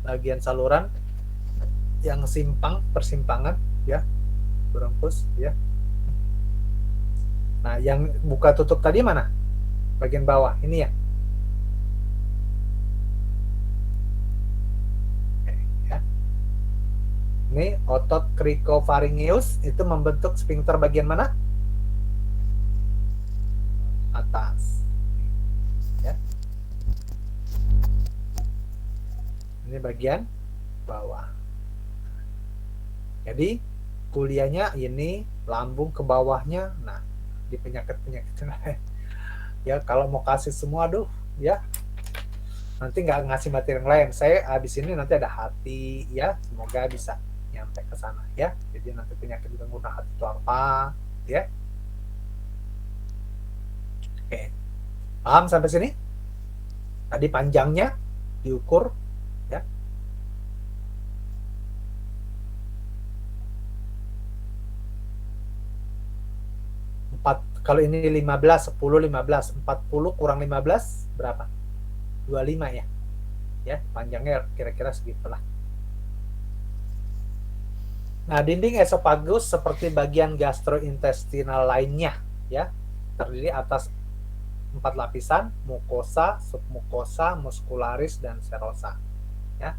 bagian saluran yang persimpangan ya, bronkus ya. Nah, yang buka tutup tadi mana? Bagian bawah ini ya. Ini otot cricopharyngeus itu membentuk sphincter bagian mana? Atas. Ya. Ini bagian bawah. Jadi kuliahnya ini lambung ke bawahnya. Nah, di penyakit-penyakit ya, kalau mau kasih semua ya, nanti nggak ngasih materi yang lain. Saya habis ini nanti ada hati ya, semoga bisa nyampe ke sana ya. Jadi nanti penyakit gangguan hati itu apa ya. Oke, paham sampai sini? Tadi panjangnya diukur ya. Kalau ini 15, 10, 15, 40 kurang 15 berapa? 25 ya. Ya, panjangnya kira-kira segitulah. Nah, dinding esofagus seperti bagian gastrointestinal lainnya ya, terdiri atas 4 lapisan, mukosa, submukosa, muscularis, dan serosa ya.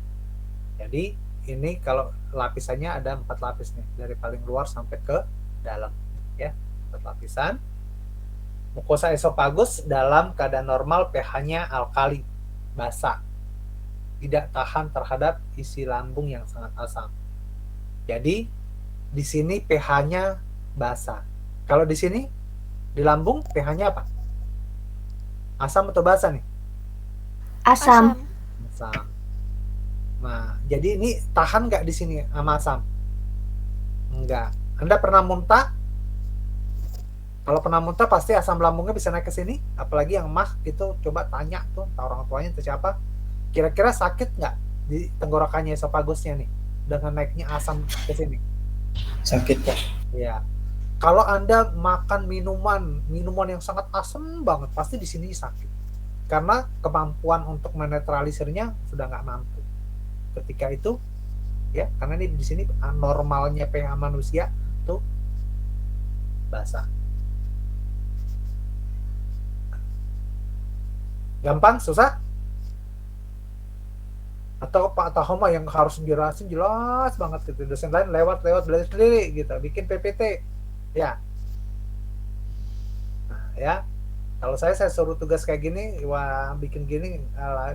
Jadi ini kalau lapisannya ada 4 lapis nih, dari paling luar sampai ke dalam ya, 4 lapisan. Mukosa esofagus dalam keadaan normal pH-nya alkali, basa, tidak tahan terhadap isi lambung yang sangat asam. Jadi di sini pH-nya basa. Kalau di sini di lambung pH-nya apa? Asam atau basa nih? Asam. Asam. Nah, jadi ini tahan nggak di sini sama asam? Enggak. Anda pernah muntah? Kalau pernah muntah pasti asam lambungnya bisa naik ke sini. Apalagi yang mah gitu, coba tanya tuh orang tuanya atau siapa. Kira-kira sakit nggak di tenggorokannya esofagusnya nih dengan naiknya asam ke sini? Sakit Pak. Ya. Kalau Anda makan minuman yang sangat asam banget, pasti di sini sakit. Karena kemampuan untuk menetralisirnya sudah nggak mampu. Ketika itu, ya, karena ini di sini normalnya pH manusia tuh basa. Gampang, susah? Atau Pak Tahoma yang harus jelasin jelas banget gitu, dosen lain lewat belajar sendiri gitu, bikin PPT ya. Nah, ya, kalau saya suruh tugas kayak gini, wah bikin gini,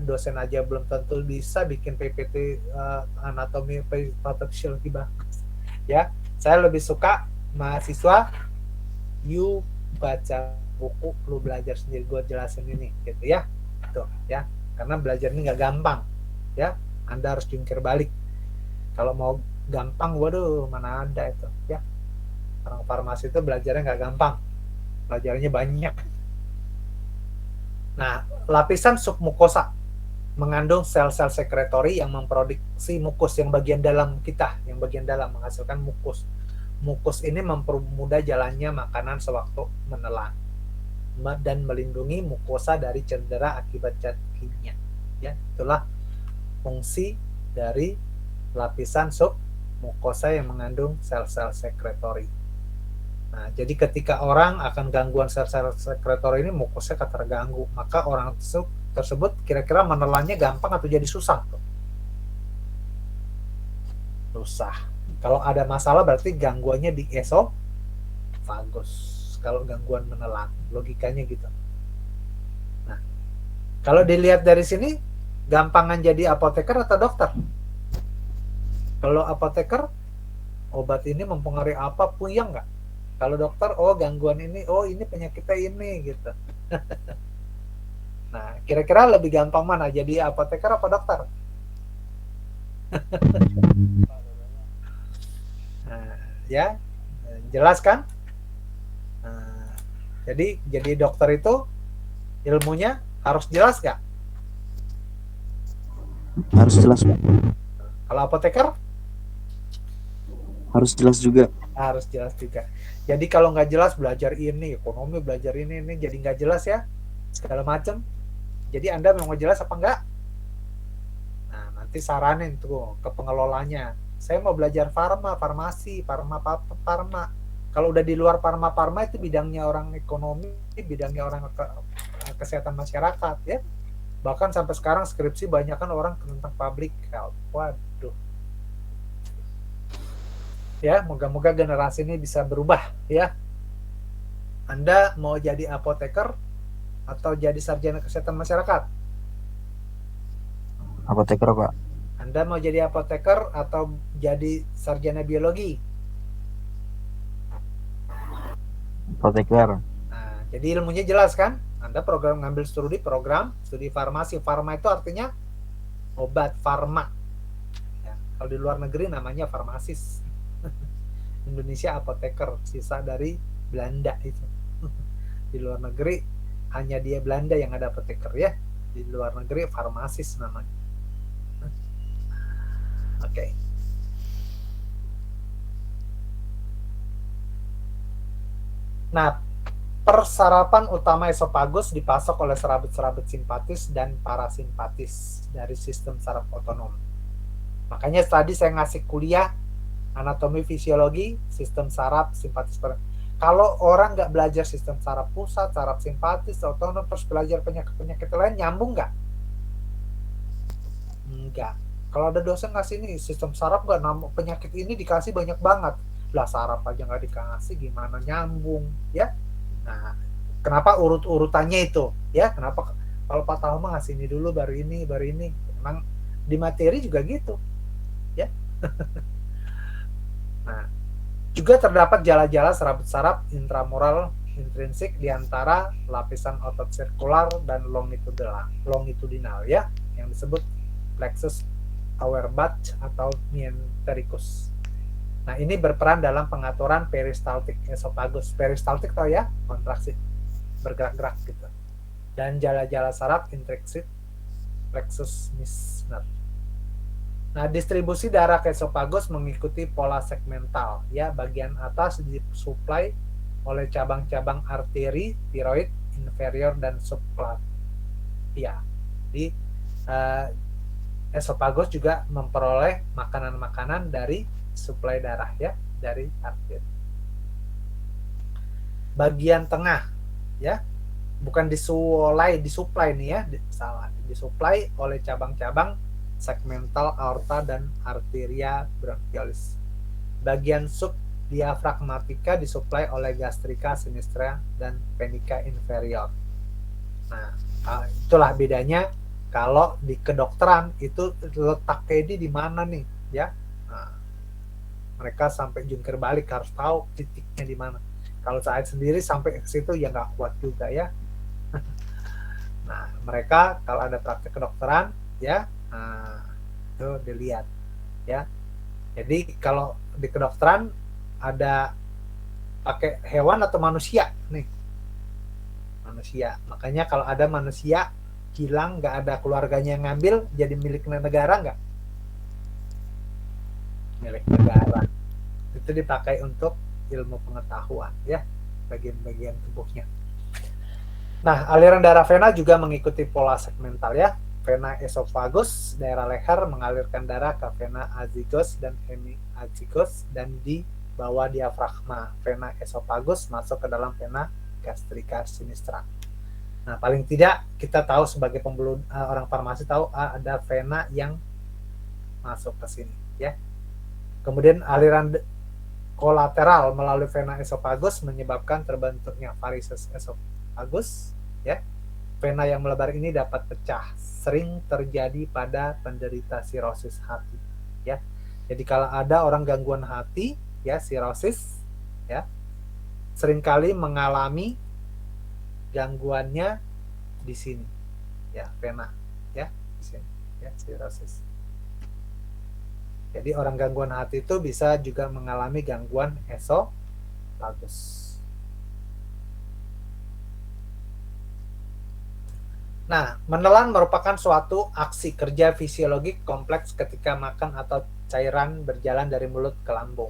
dosen aja belum tentu bisa bikin PPT anatomi patofisiologi bagus ya. Saya lebih suka mahasiswa you baca buku, lu belajar sendiri, gue jelasin ini gitu ya, tuh ya, karena belajar ini nggak gampang ya. Anda harus jungkir balik. Kalau mau gampang, waduh, mana ada itu ya. Orang farmasi itu belajarnya nggak gampang, belajarnya banyak. Nah, lapisan submukosa mengandung sel-sel sekretori yang memproduksi mukus yang bagian dalam kita, yang bagian dalam menghasilkan mukus. Mukus ini mempermudah jalannya makanan sewaktu menelan dan melindungi mukosa dari cedera akibat zat kimia. Ya, itulah fungsi dari lapisan submukosa. mukosa yang mengandung sel-sel sekretory. Nah, jadi ketika orang akan gangguan sel-sel sekretory ini mukosanya terganggu, maka orang tersebut kira-kira menelannya gampang atau jadi susah tuh? Susah. Kalau ada masalah berarti gangguannya di esofagus. Kalau gangguan menelan, logikanya gitu. Nah, kalau dilihat dari sini, gampangan jadi apoteker atau dokter? Kalau apoteker, obat ini mempengaruhi apa, puyeng nggak? Kalau dokter, oh gangguan ini, oh ini penyakitnya ini, gitu. Nah, kira-kira lebih gampang mana, jadi apoteker apa dokter? Nah, ya, jelas kan? Nah, jadi dokter itu ilmunya harus jelas nggak? Harus jelas, Pak. Kalau apoteker? Harus jelas juga. Harus jelas juga. Jadi kalau nggak jelas belajar ini, ekonomi belajar ini jadi nggak jelas ya, segala macam. Jadi Anda mau jelas apa enggak? Nah, nanti saranin tuh ke pengelolanya. Saya mau belajar farmasi, farma. Kalau udah di luar farma itu bidangnya orang ekonomi, bidangnya orang kesehatan masyarakat ya. Bahkan sampai sekarang skripsi banyak kan orang tentang public health. Waduh. Ya, moga-moga generasi ini bisa berubah ya. Anda mau jadi apoteker atau jadi sarjana kesehatan masyarakat? Apoteker, Pak. Anda mau jadi apoteker atau jadi sarjana biologi? Apoteker. Nah, jadi ilmunya jelas kan? Anda ngambil studi farmasi. Farma itu artinya obat, farma. Ya, kalau di luar negeri namanya farmasis. Indonesia apoteker, sisa dari Belanda itu. Di luar negeri hanya dia Belanda yang ada apoteker ya. Di luar negeri farmasis namanya. Oke. Nah, persarapan utama esofagus dipasok oleh serabut-serabut simpatis dan parasimpatis dari sistem saraf otonom. Makanya tadi saya ngasih kuliah anatomi fisiologi, sistem saraf, simpatis. Kalau orang nggak belajar sistem saraf pusat, saraf simpatis, otonom, terus belajar penyakit-penyakit lain, nyambung nggak? Enggak. Kalau ada dosen ngasih nih, sistem saraf nggak, penyakit ini dikasih banyak banget. Lah saraf aja nggak dikasih, gimana nyambung? Ya. Nah, kenapa urut-urutannya itu? Ya, kenapa kalau Pak Tahoma ngasih ini dulu, baru ini. Memang di materi juga gitu. Ya. Nah, juga terdapat jala-jala serabut saraf intramural intrinsik di antara lapisan otot sirkular dan longitudinal ya, yang disebut plexus Auerbach atau mesentericus. Nah, ini berperan dalam pengaturan peristaltik esofagus. Peristaltik tahu ya, kontraksi, bergerak-gerak gitu. Dan jala-jala saraf intrinsik plexus Meissner. Nah, distribusi darah ke esofagus mengikuti pola segmental ya. Bagian atas disuplai oleh cabang-cabang arteri tiroid inferior dan subclavia. Di esofagus juga memperoleh makanan-makanan dari suplai darah ya, dari arteri. Bagian tengah ya, bukan disuplai nih ya, salah. Disuplai oleh cabang-cabang segmental aorta dan arteria bronchialis. Bagian subdiafragmatika disuplai oleh gastrika sinistra dan venica inferior. Nah, itulah bedanya kalau di kedokteran itu letaknya di mana nih, ya. Nah, mereka sampai jungkir balik harus tahu titiknya di mana. Kalau saya sendiri sampai ke situ ya nggak kuat juga ya. Nah, mereka kalau ada praktek kedokteran ya, nah, itu dilihat ya. Jadi kalau di kedokteran ada pakai hewan atau manusia nih, manusia. Makanya kalau ada manusia hilang, nggak ada keluarganya yang ngambil, jadi milik negara nggak? Milik negara. Itu dipakai untuk ilmu pengetahuan ya, bagian-bagian tubuhnya. Nah, aliran darah vena juga mengikuti pola segmental ya. vena esophagus, daerah leher mengalirkan darah ke vena azygos dan hemiazygos dan di bawah diafragma. Vena esophagus masuk ke dalam vena gastrica sinistra. Nah, paling tidak kita tahu sebagai pembuluh orang farmasi tahu ada vena yang masuk ke sini, ya. Kemudian aliran kolateral melalui vena esophagus menyebabkan terbentuknya varices esophagus, ya. Vena yang melebar ini dapat pecah, sering terjadi pada penderita sirosis hati, ya. Jadi kalau ada orang gangguan hati, ya, sirosis, ya, seringkali mengalami gangguannya di sini, ya, vena, ya, di sini, ya, sirosis. Jadi orang gangguan hati itu bisa juga mengalami gangguan esophagus. Nah, menelan merupakan suatu aksi kerja fisiologik kompleks ketika makan atau cairan berjalan dari mulut ke lambung.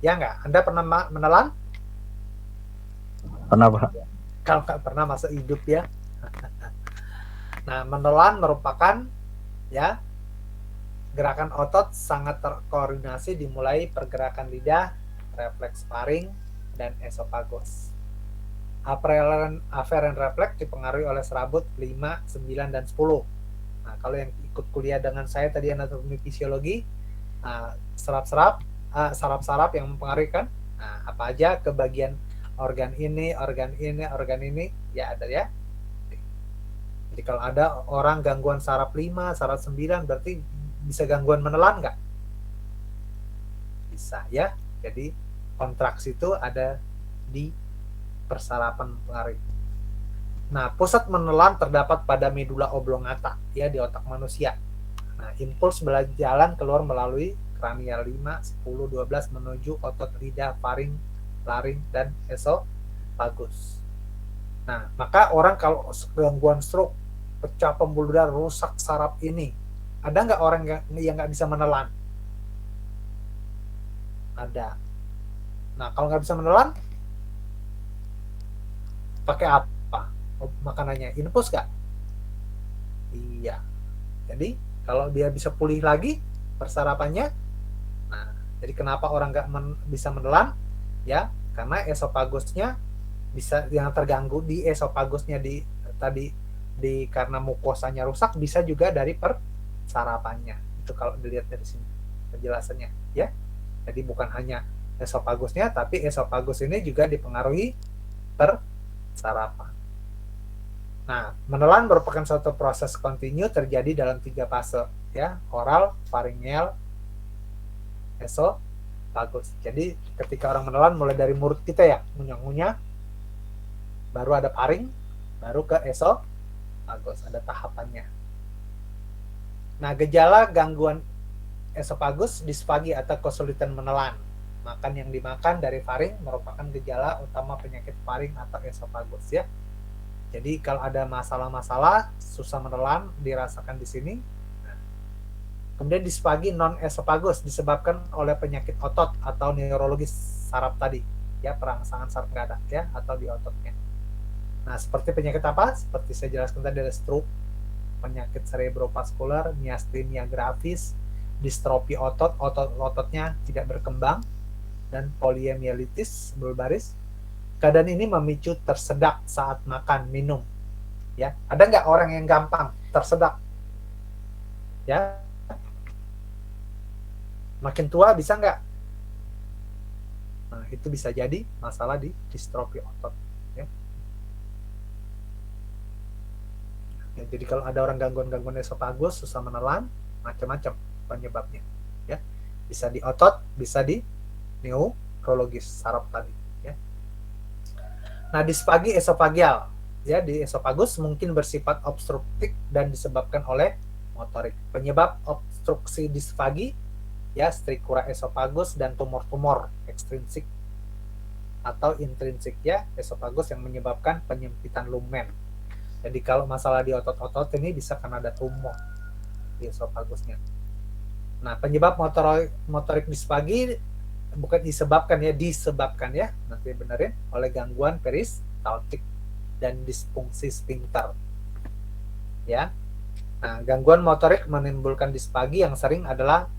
Ya nggak? Anda pernah menelan? Pernah, Pak. Kalau nggak pernah masa hidup ya. Nah, menelan merupakan, ya, gerakan otot sangat terkoordinasi dimulai pergerakan lidah, refleks faring, dan esophagus. Afferent refleks dipengaruhi oleh serabut 5, 9, dan 10. Nah, kalau yang ikut kuliah dengan saya tadi anatomi fisiologi, saraf-saraf yang mempengaruhi kan, apa aja ke bagian organ ini, ya ada ya. Jadi kalau ada orang gangguan saraf 5, saraf 9, berarti bisa gangguan menelan nggak? Bisa ya. Jadi kontraksi itu ada di persarapan mempengaruhi. Nah, pusat menelan terdapat pada medula oblongata, ya, di otak manusia. Nah, impuls berjalan keluar melalui kranial 5, 10, 12 menuju otot lidah, faring, laring, dan esophagus. Nah, maka orang kalau gangguan stroke, pecah pembuluh darah, rusak saraf ini, ada nggak orang yang nggak bisa menelan? Ada. Nah, kalau nggak bisa menelan, pakai apa makanannya? Infus nggak? Iya. Jadi kalau dia bisa pulih lagi persarapannya, nah, jadi kenapa orang nggak bisa menelan? Ya, karena esopagusnya bisa yang terganggu di esopagusnya karena mukosanya rusak, bisa juga dari persarapannya. Itu kalau dilihat dari sini penjelasannya, ya. Jadi bukan hanya esopagusnya, tapi esopagus ini juga dipengaruhi persarapan. Nah, menelan merupakan suatu proses kontinu terjadi dalam 3 fase, ya, oral, faringeal, esofagus. Jadi ketika orang menelan mulai dari mulut kita ya, ngunyah-ngunyah, baru ada faring, baru ke esofagus, ada tahapannya. Nah, gejala gangguan esofagus, disfagi atau kesulitan menelan. Makan yang dimakan dari faring merupakan gejala utama penyakit faring atau esofagus, ya. Jadi kalau ada masalah-masalah susah menelan dirasakan di sini. Kemudian disfagi non esofagus disebabkan oleh penyakit otot atau neurologis saraf tadi, ya, perangsangan saraf nggak ada, ya, atau di ototnya. Nah, seperti penyakit apa? Seperti saya jelaskan tadi, ada stroke, penyakit cerebrovaskular, miastenia gravis, distrofi ototnya tidak berkembang, dan poliomyelitis bulbaris. Keadaan ini memicu tersedak saat makan, minum, ya. Ada nggak orang yang gampang tersedak, ya? Makin tua bisa nggak? Nah, itu bisa jadi masalah di distrofi otot, ya. Ya, jadi kalau ada orang gangguan esofagus, susah menelan, macam-macam penyebabnya, ya. Bisa di otot, bisa di neurologis saraf tadi, ya. Nah, disfagi esofagial, ya, di esofagus mungkin bersifat obstruktif dan disebabkan oleh motorik. Penyebab obstruksi disfagi, ya, strictura esofagus dan tumor-tumor ekstrinsik atau intrinsik, ya, esofagus yang menyebabkan penyempitan lumen. Jadi kalau masalah di otot-otot ini bisa karena ada tumor di esofagusnya. Nah, penyebab motorik disfagi bukan disebabkan, ya, nanti benerin, oleh gangguan peristaltik dan disfungsi sphincter, ya. Nah, gangguan motorik menimbulkan dispagi yang sering adalah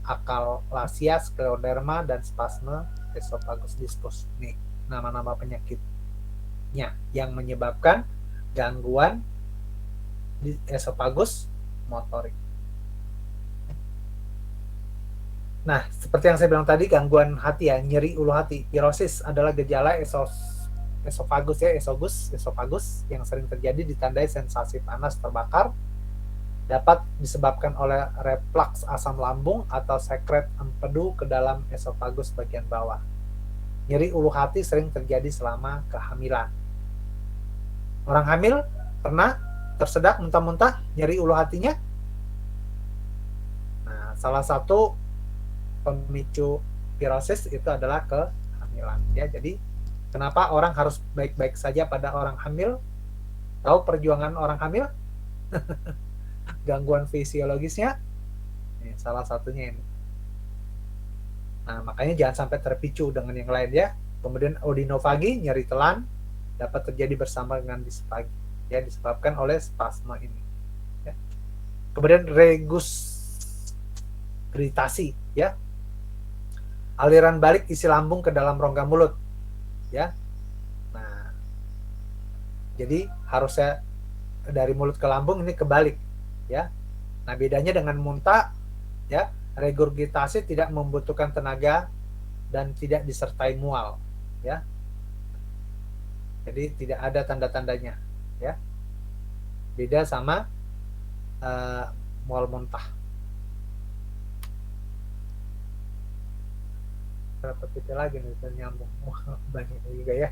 akalasia, skleroderma, dan spasme esophagus discus. Nih, nama-nama penyakitnya yang menyebabkan gangguan di esophagus motorik. Nah, seperti yang saya bilang tadi, gangguan hati ya, nyeri ulu hati, pirosis adalah gejala esophagus ya, esophagus yang sering terjadi ditandai sensasi panas terbakar, dapat disebabkan oleh reflux asam lambung atau sekret empedu ke dalam esophagus bagian bawah. Nyeri ulu hati sering terjadi selama kehamilan. Orang hamil pernah tersedak muntah-muntah, nyeri ulu hatinya? Nah, salah satu pemicu pirosis itu adalah kehamilan ya. Jadi kenapa orang harus baik-baik saja pada orang hamil? Tahu perjuangan orang hamil? Gangguan fisiologisnya ini salah satunya ini. Nah, makanya jangan sampai terpicu dengan yang lain ya. Kemudian odinofagi, nyeri telan, dapat terjadi bersama dengan dispagi ya, disebabkan oleh spasme ini ya. Kemudian regurgitasi ya, aliran balik isi lambung ke dalam rongga mulut ya. Nah, jadi harusnya dari mulut ke lambung, ini kebalik ya. Nah, bedanya dengan muntah ya, regurgitasi tidak membutuhkan tenaga dan tidak disertai mual ya. Jadi tidak ada tanda-tandanya ya. Beda sama mual muntah. Berapa titik lagi nih nyambung? Banyak juga ya.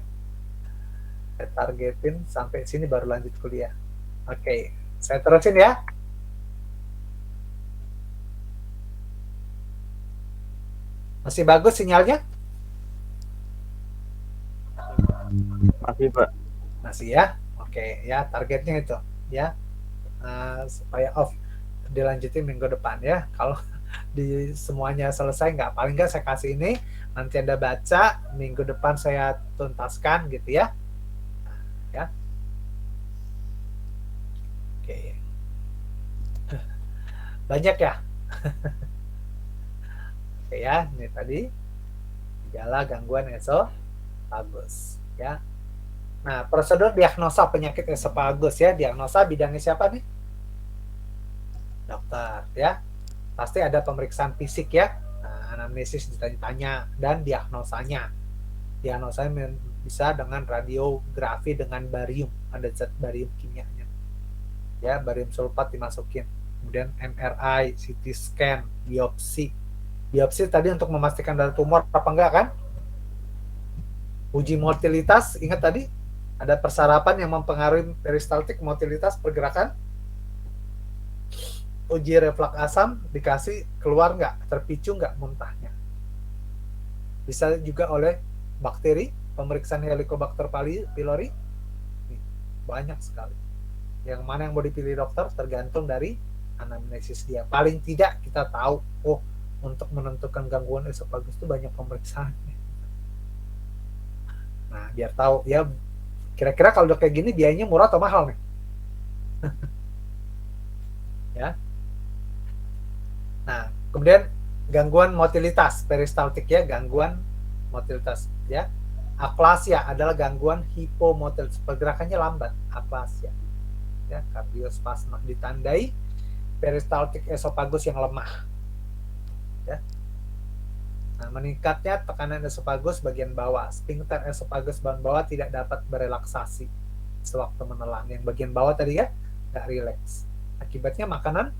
Saya targetin sampai sini baru lanjut kuliah. Oke, saya terusin ya. Masih bagus sinyalnya? Masih Pak. Masih ya. Oke ya, targetnya itu ya, supaya off dilanjutin minggu depan ya. Kalau di semuanya selesai nggak, paling nggak saya kasih ini, nanti Anda baca, minggu depan saya tuntaskan gitu ya. Ya. Oke. Banyak ya. Oke ya, ini tadi gejala gangguan esophagus ya. Nah, prosedur diagnosa penyakit esophagus ya, diagnosa bidangnya siapa nih? Dokter ya. Pasti ada pemeriksaan fisik ya, anamnesis ditanya-tanya, dan diagnosanya. Diagnosanya bisa dengan radiografi dengan barium, ada zat barium kimianya. Ya, barium sulfat dimasukin. Kemudian MRI, CT scan, biopsi. Biopsi tadi untuk memastikan ada tumor apa enggak kan? Uji motilitas, ingat tadi ada persarapan yang mempengaruhi peristaltik motilitas pergerakan. Uji reflux asam, dikasih keluar nggak, terpicu nggak muntahnya. Bisa juga oleh bakteri, pemeriksaan Helicobacter pylori, banyak sekali. Yang mana yang mau dipilih dokter tergantung dari anamnesis dia. Paling tidak kita tahu, oh untuk menentukan gangguan esophagus itu banyak pemeriksaan. Nah, biar tahu ya, kira-kira kalau udah kayak gini biayanya murah atau mahal nih? Ya. Nah, kemudian gangguan motilitas peristaltik ya, gangguan motilitas ya. Aplasia adalah gangguan hipomotilitas, pergerakannya lambat, aplasia. Ya, kardiospasma ditandai peristaltik esophagus yang lemah. Ya. Nah, meningkatnya tekanan esophagus bagian bawah, sphincter esophagus bagian bawah tidak dapat berelaksasi sewaktu menelan. Yang bagian bawah tadi ya, nggak rileks. Akibatnya makanan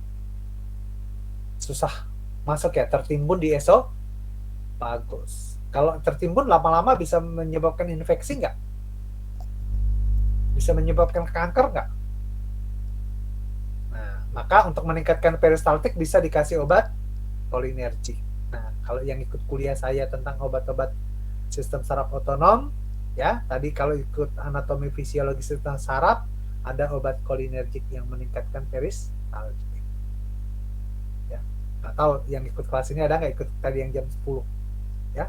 susah masuk ya, tertimbun di esophagus. Kalau tertimbun lama-lama bisa menyebabkan infeksi nggak? Bisa menyebabkan kanker nggak? Nah, maka untuk meningkatkan peristaltik bisa dikasih obat kolinergik. Nah, kalau yang ikut kuliah saya tentang obat-obat sistem saraf otonom, ya, tadi kalau ikut anatomi fisiologi sistem saraf, ada obat kolinergik yang meningkatkan peristaltik. Nggak tahu yang ikut kelas ini ada nggak ikut tadi yang jam 10 ya.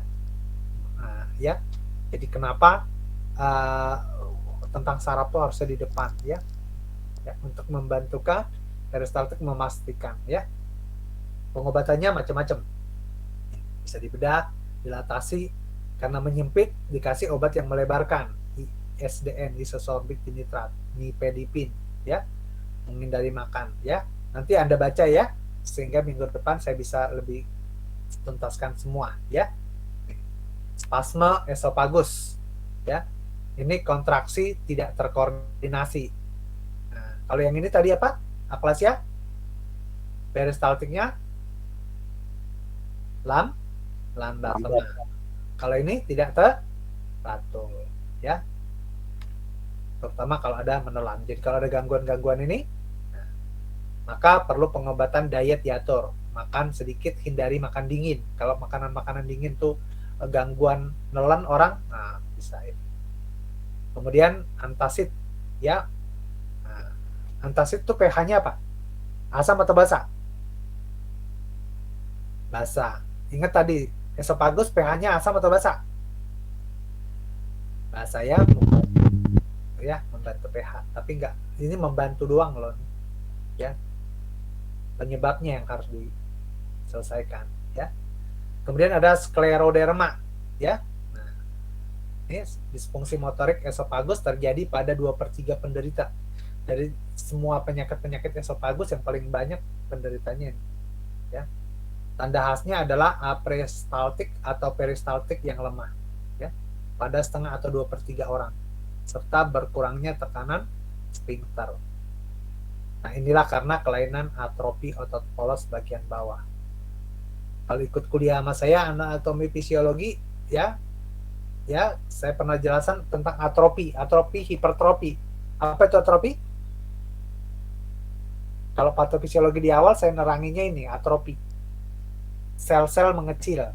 Nah, ya, jadi kenapa tentang saraf itu harusnya di depan ya, untuk membantu peristaltik memastikan ya. Pengobatannya macam-macam. Bisa dibedah, dilatasi, karena menyempit dikasih obat yang melebarkan, ISDN, isosorbit dinitrat, nifedipin ya, menghindari makan ya. Nanti Anda baca ya, sehingga minggu depan saya bisa lebih tuntaskan semua ya. Spasme esofagus ya. Ini kontraksi tidak terkoordinasi. Nah, kalau yang ini tadi apa? Aplasia. Peristaltiknya lambat lemah. Kalau ini tidak teratur ya. Terutama kalau ada menelan. Jadi kalau ada gangguan-gangguan ini, maka perlu pengobatan diet diatur. Makan sedikit, hindari makan dingin. Kalau makanan-makanan dingin tuh gangguan nelan orang, nah bisa ini. Kemudian antasid ya. Nah, antasid tuh pH-nya apa? Asam atau basa? Basa. Ingat tadi, esofagus pH-nya asam atau basa? Basa ya, membantu pH. Tapi enggak, ini membantu doang loh. Ya. Penyebabnya yang harus diselesaikan ya. Kemudian ada skleroderma ya. Nah, ini disfungsi motorik esofagus terjadi pada 2/3 penderita. Dari semua penyakit-penyakit esofagus yang paling banyak penderitanya ini ya. Tanda khasnya adalah aperistaltik atau peristaltik yang lemah ya, pada setengah atau 2/3 orang, serta berkurangnya tekanan sphincter. Nah, inilah karena kelainan atrofi otot polos bagian bawah. Kalau ikut kuliah sama saya anatomi fisiologi ya, saya pernah jelasan tentang atrofi, hipertrofi. Apa itu atrofi? Kalau patofisiologi di awal saya neranginya ini atrofi. Sel-sel mengecil.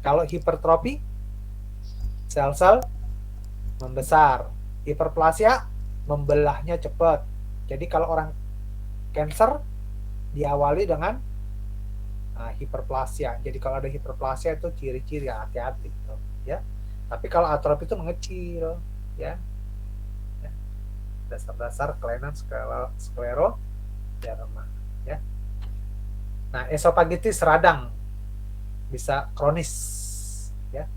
Kalau hipertrofi, sel-sel membesar. Hiperplasia, membelahnya cepat. Jadi kalau orang cancer diawali dengan hiperplasia. Jadi kalau ada hiperplasia itu ciri-ciri hati-hati gitu, ya. Tapi kalau atrofi itu mengecil, ya. Dasar-dasar kelainan skleroderma, ya. Nah, esofagitis radang bisa kronis, ya.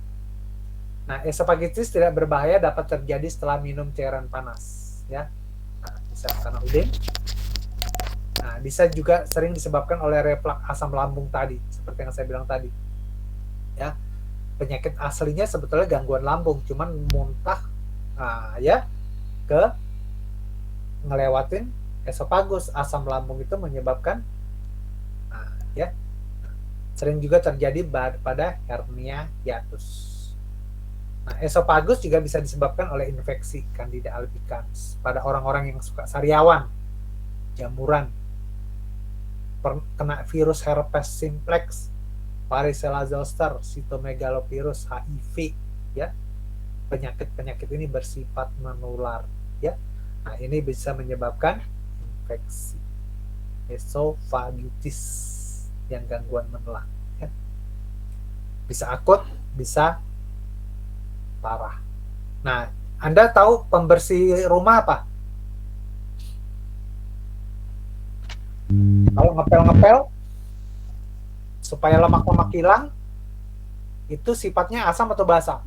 Nah, esofagitis tidak berbahaya, dapat terjadi setelah minum cairan panas, ya. Nah, bisa karena udin. Nah, bisa juga sering disebabkan oleh reflux asam lambung tadi, seperti yang saya bilang tadi. Ya, penyakit aslinya sebetulnya gangguan lambung, cuman muntah, ya, ke ngelewatin esofagus. Asam lambung itu menyebabkan, ya, sering juga terjadi pada hernia hiatus. Nah, esofagus juga bisa disebabkan oleh infeksi Candida albicans pada orang-orang yang suka sariawan, jamuran, kena virus herpes simplex, varicella zoster, cytomegalovirus, HIV, ya. Penyakit-penyakit ini bersifat menular, ya. Nah, ini bisa menyebabkan infeksi esofagitis yang gangguan menelan, ya. Bisa akut, bisa parah. Nah, Anda tahu pembersih rumah apa? Kalau ngepel-ngepel supaya lemak-lemak hilang, itu sifatnya asam atau basa?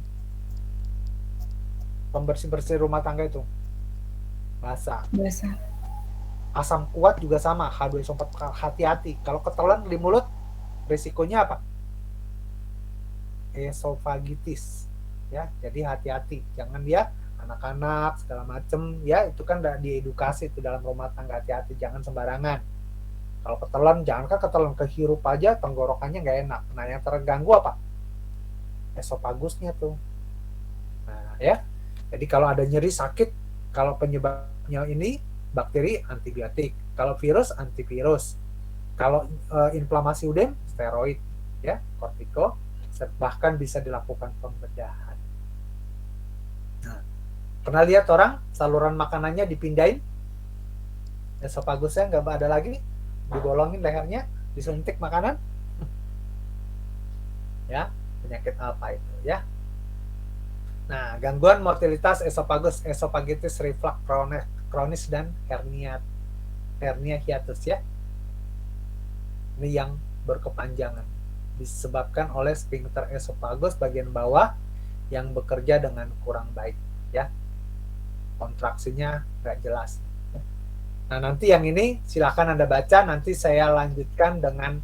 Pembersih-bersih rumah tangga itu basa. Asam kuat juga sama, H2SO4. Hati-hati, kalau ketelan di mulut risikonya apa? Esofagitis, ya. Jadi hati-hati, jangan dia anak-anak segala macem, ya. Itu kan udah diedukasi itu dalam rumah tangga, hati-hati, jangan sembarangan. Kalau ketelan, jangankan ketelan, kehirup aja tenggorokannya nggak enak. Nah, yang terganggu apa? Esofagusnya tuh. Nah, ya. Jadi kalau ada nyeri, sakit, kalau penyebabnya ini bakteri, antibiotik. Kalau virus, antivirus. Kalau inflamasi udem, steroid, ya, kortiko, bahkan bisa dilakukan pembedahan. Nah, pernah lihat orang saluran makanannya dipindahin, esofagusnya nggak ada lagi, dibolongin lehernya, disuntik makanan, ya, penyakit apa itu, ya. Nah, gangguan mortalitas esofagus, esofagitis reflux kronis dan hernia hernia hiatus ya. Ini yang berkepanjangan disebabkan oleh sphincter esofagus bagian bawah yang bekerja dengan kurang baik ya. Kontraksinya nggak jelas. Nah, nanti yang ini silakan Anda baca, nanti saya lanjutkan dengan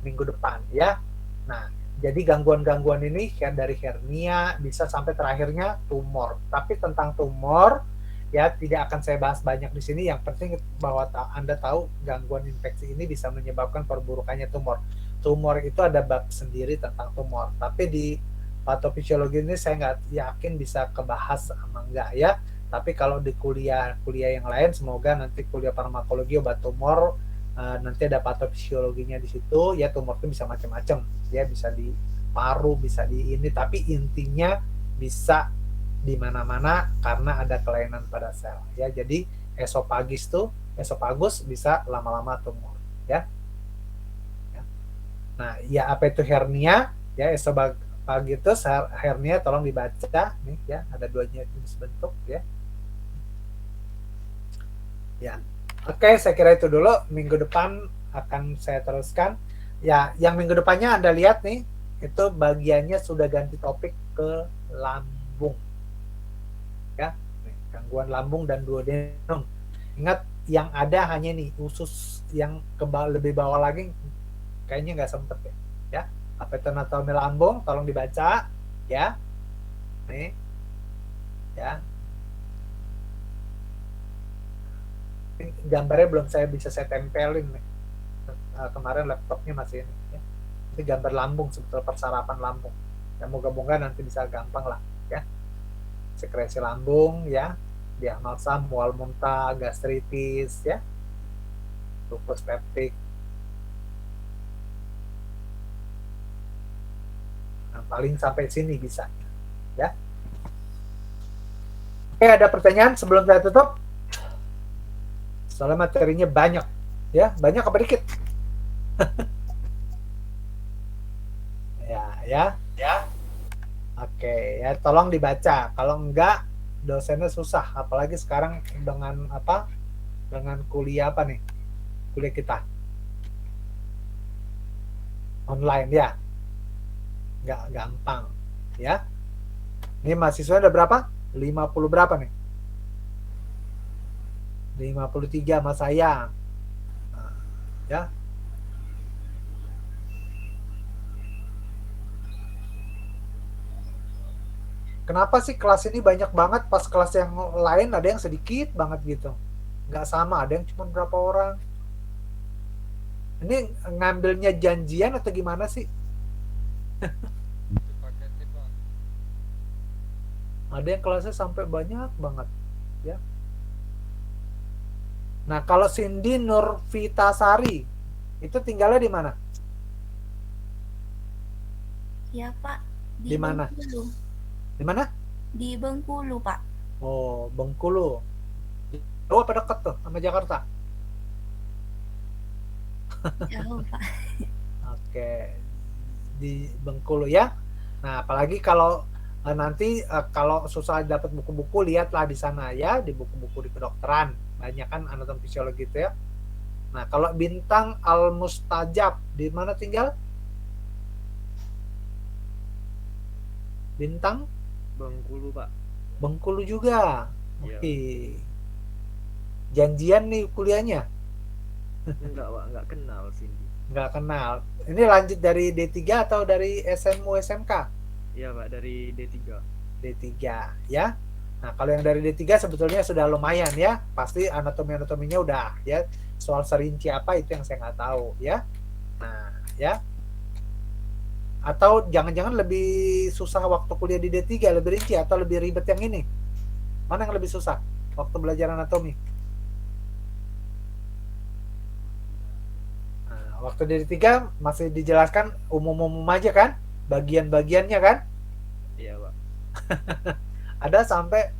minggu depan ya. Nah, jadi gangguan-gangguan ini dari hernia bisa sampai terakhirnya tumor. Tapi tentang tumor ya tidak akan saya bahas banyak di sini. Yang penting bahwa Anda tahu gangguan infeksi ini bisa menyebabkan perburukannya tumor. Tumor itu ada bab sendiri tentang tumor. Tapi di patofisiologi ini saya nggak yakin bisa kebahas sama enggak ya. Tapi kalau di kuliah yang lain, semoga nanti kuliah farmakologi obat tumor nanti ada patofisiologinya di situ ya. Tumor itu bisa macam-macam ya, bisa di paru, bisa di ini, tapi intinya bisa di mana-mana karena ada kelainan pada sel ya. Jadi esofagus bisa lama-lama tumor ya. Nah, ya apa itu hernia ya? Esofagitus hernia tolong dibaca nih ya, ada dua jenis bentuk ya. Ya. Oke, saya kira itu dulu. Minggu depan akan saya teruskan. Ya, yang minggu depannya Anda lihat nih, itu bagiannya sudah ganti topik ke lambung. Ya, nih, gangguan lambung dan duodenum. Ingat, yang ada hanya nih usus yang lebih bawah lagi kayaknya nggak sempet ya. Apa itu anatomi lambung? Tolong dibaca ya. Nih. Ya. Gambarnya belum bisa saya tempelin nih. Kemarin laptopnya masih ini ya. Ini gambar lambung, sebetulnya persarapan lambung ya, moga-moga nanti bisa gampang lah ya. Sekresi lambung ya, diagnosa mual muntah, gastritis ya, lupus peptik. Nah, paling sampai sini bisa ya. Oke, ada pertanyaan sebelum saya tutup? Soalnya materinya banyak ya, banyak apa dikit? ya. Oke, ya tolong dibaca. Kalau enggak dosennya susah, apalagi sekarang dengan apa? Dengan kuliah apa nih? Kuliah kita online ya. Nggak gampang ya. Ini mahasiswa ada berapa? 50 berapa nih? 53 sama saya. Nah, ya. Kenapa sih kelas ini banyak banget, pas kelas yang lain ada yang sedikit banget gitu. Nggak sama, ada yang cuma berapa orang. Ini ngambilnya janjian atau gimana sih? Ada yang kelasnya sampai banyak banget ya. Nah, kalau Cindy Nurvitasari itu tinggalnya di mana? Ya Pak. Di mana? Bengkulu. Di mana? Di Bengkulu Pak. Oh, Bengkulu. Jauh apa dekat tuh sama Jakarta? Jauh Pak. Oke, di Bengkulu ya. Nah, apalagi kalau nanti kalau susah dapat buku-buku, lihatlah di sana ya, di buku-buku di kedokteran. Banyak kan anatomi fisiologi itu ya. Nah, kalau Bintang Al-Mustajab, di mana tinggal? Bintang? Bengkulu, Pak. Bengkulu juga. Iya. Oke. Janjian nih kuliahnya? Enggak, Pak. Enggak kenal Cindy. Nggak kenal. Ini lanjut dari D3 atau dari SMU SMK? Iya, Pak. Dari D3. D3 ya. Nah, kalau yang dari D3 sebetulnya sudah lumayan ya. Pasti anatomi-anatominya udah ya. Soal serinci apa itu yang saya nggak tahu ya. Nah, ya. Atau jangan-jangan lebih susah waktu kuliah di D3, lebih rinci atau lebih ribet yang ini? Mana yang lebih susah waktu belajar anatomi? Nah, waktu di D3 masih dijelaskan umum-umum aja kan? Bagian-bagiannya kan? Iya, Pak. Ada sampai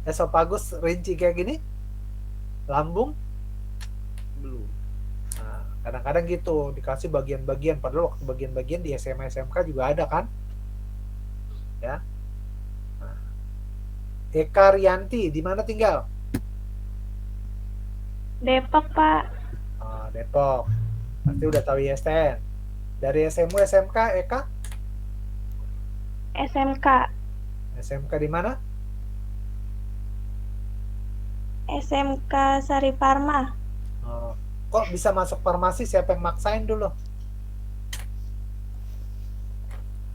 esofagus rinci kayak gini? Lambung? Belum. Nah, kadang-kadang gitu dikasih bagian-bagian, padahal waktu bagian-bagian di SMA SMK juga ada kan? Ya. Nah. Eka Rianti di mana tinggal? Depok, Pak. Oh, Depok. Pasti udah tahu ISTN. Dari SMU, SMK, Eka? SMK. SMK di mana? SMK Sari Parma. Oh, kok bisa masuk farmasi? Siapa yang maksain dulu?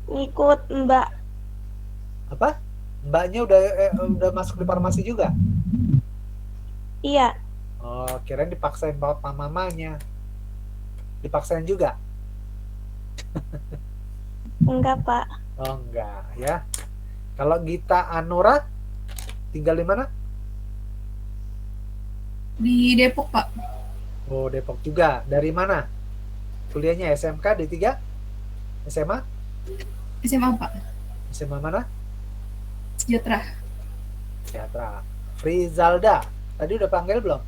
Ngikut Mbak. Apa? Mbaknya udah masuk di farmasi juga? Iya. Oh, kirain dipaksain bapak mamanya. Dipaksain juga? Enggak, Pak. Oh, enggak ya. Kalau Gita Anura tinggal di mana? Di Depok, Pak. Oh, Depok juga. Dari mana? Kuliahnya SMK, D3? SMA? SMA, Pak. SMA mana? Sejahtera. Sejahtera. Frizalda. Tadi udah panggil belum?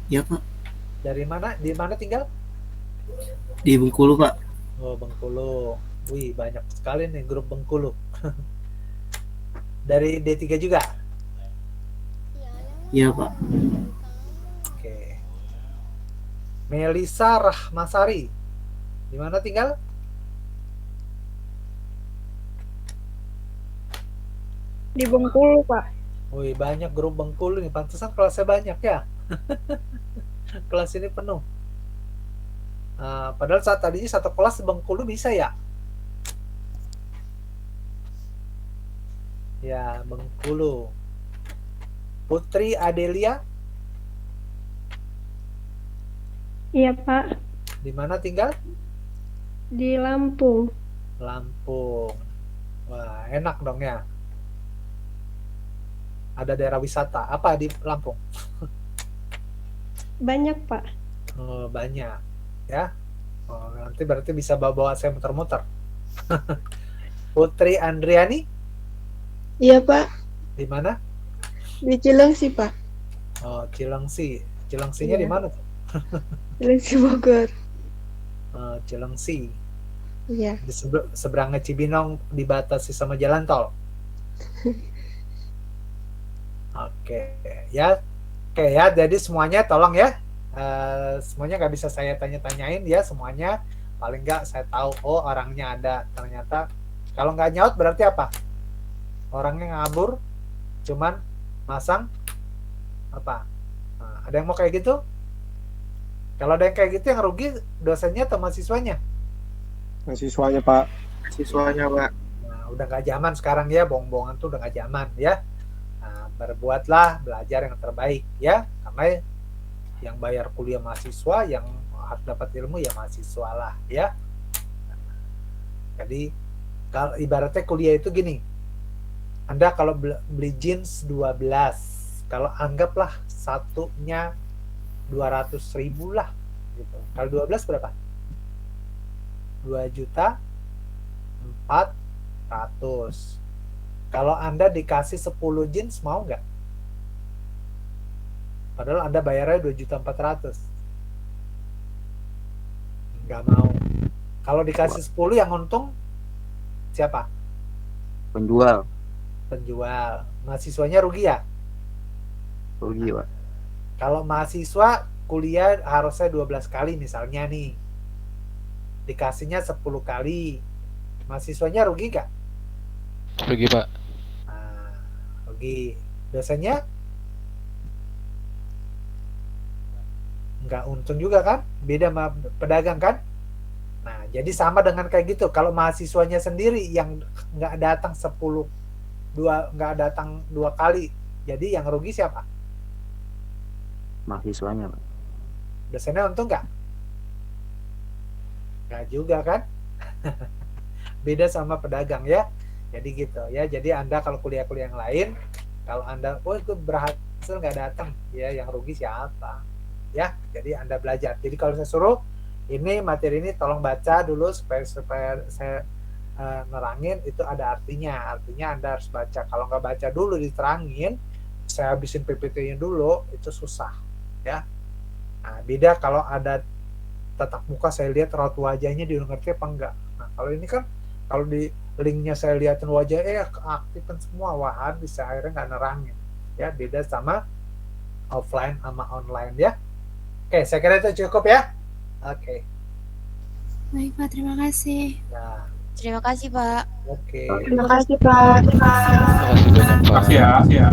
Ya Pak, Dari mana? Di mana tinggal? di Bengkulu Pak. Oh, Bengkulu. Wih, banyak sekali nih grup Bengkulu. Dari D3 juga? Iya Pak. Oke. Melisa Rahmasari. Di mana tinggal? Di Bengkulu, Pak. Wih, banyak grup Bengkulu nih. Pantesan kelasnya banyak ya. Kelas ini penuh. Padahal saat tadinya satu kelas Bengkulu bisa ya? Ya, Bengkulu. Putri Adelia, Iya, Pak. di mana tinggal? Di Lampung. Lampung. Wah, enak dong ya. Ada daerah wisata. Apa di Lampung? Banyak, Pak. Oh, banyak. Ya. Oh, nanti berarti bisa bawa saya muter-muter. Putri Andriani, Iya Pak, di mana? di Cilengsi Pak, Oh, Cilengsi. Cilengsinya Iya. di mana tuh? Cilengsi Bogor. Cilengsi. Iya, Di seberangnya Cibinong dibatasi sama jalan tol. Oke, ya. Oke ya, jadi semuanya tolong ya. Semuanya nggak bisa saya tanya-tanyain ya semuanya. Paling nggak saya tahu, oh orangnya ada. Ternyata kalau nggak nyaut berarti apa? Orangnya ngabur, cuman masang apa? Nah, ada yang mau kayak gitu? Kalau ada yang kayak gitu, yang rugi dosennya atau mahasiswanya? Mahasiswanya Pak. Siswanya Pak. Nah, udah nggak zaman sekarang ya, bohong-bohongan tuh udah nggak zaman ya. Nah, berbuatlah belajar yang terbaik ya, karena yang bayar kuliah mahasiswa, yang harus dapat ilmu ya mahasiswa lah ya. Jadi kalau ibaratnya kuliah itu gini, Anda kalau beli jeans 12, kalau anggaplah satunya 200.000 lah gitu. Kalau 12 berapa? 2.400.000. Kalau Anda dikasih 10 jeans mau nggak? Padahal Anda bayarnya 2.400.000. Nggak mau. Kalau dikasih 10 yang untung siapa? Penjual. Penjual. Mahasiswanya rugi ya? Rugi Pak. Kalau mahasiswa kuliah harusnya 12 kali misalnya nih. Dikasihnya 10 kali. Mahasiswanya rugi nggak? Rugi Pak. Nah, rugi. Dosennya nggak untung juga kan? Beda sama pedagang kan? Nah, jadi sama dengan kayak gitu. Kalau mahasiswanya sendiri yang nggak datang 10, nggak datang 2 kali, jadi yang rugi siapa? Mahasiswanya Pak. Dosennya untung nggak? Nggak juga kan? Beda sama pedagang ya. Jadi gitu ya. Jadi Anda kalau kuliah-kuliah yang lain, kalau Anda, oh itu berhasil nggak datang, ya yang rugi siapa? Ya, jadi Anda belajar. Jadi kalau saya suruh, ini materi ini tolong baca dulu supaya saya nerangin itu ada artinya. Artinya Anda harus baca. Kalau nggak baca dulu diterangin, saya habisin PPT-nya dulu, itu susah ya. Nah, beda kalau ada tatap muka, saya lihat raut wajahnya dia ngerti apa enggak. Nah, kalau ini kan kalau di linknya saya lihatin wajah keaktifan semua, wah bisa akhirnya nggak nerangin ya. Beda sama offline sama online ya. Oke, saya kira itu cukup ya. Oke. Baik Pak, terima kasih. Nah, Terima kasih, Pak. oke. Terima kasih, Pak. Terima kasih banyak, Pak. Makasih ya.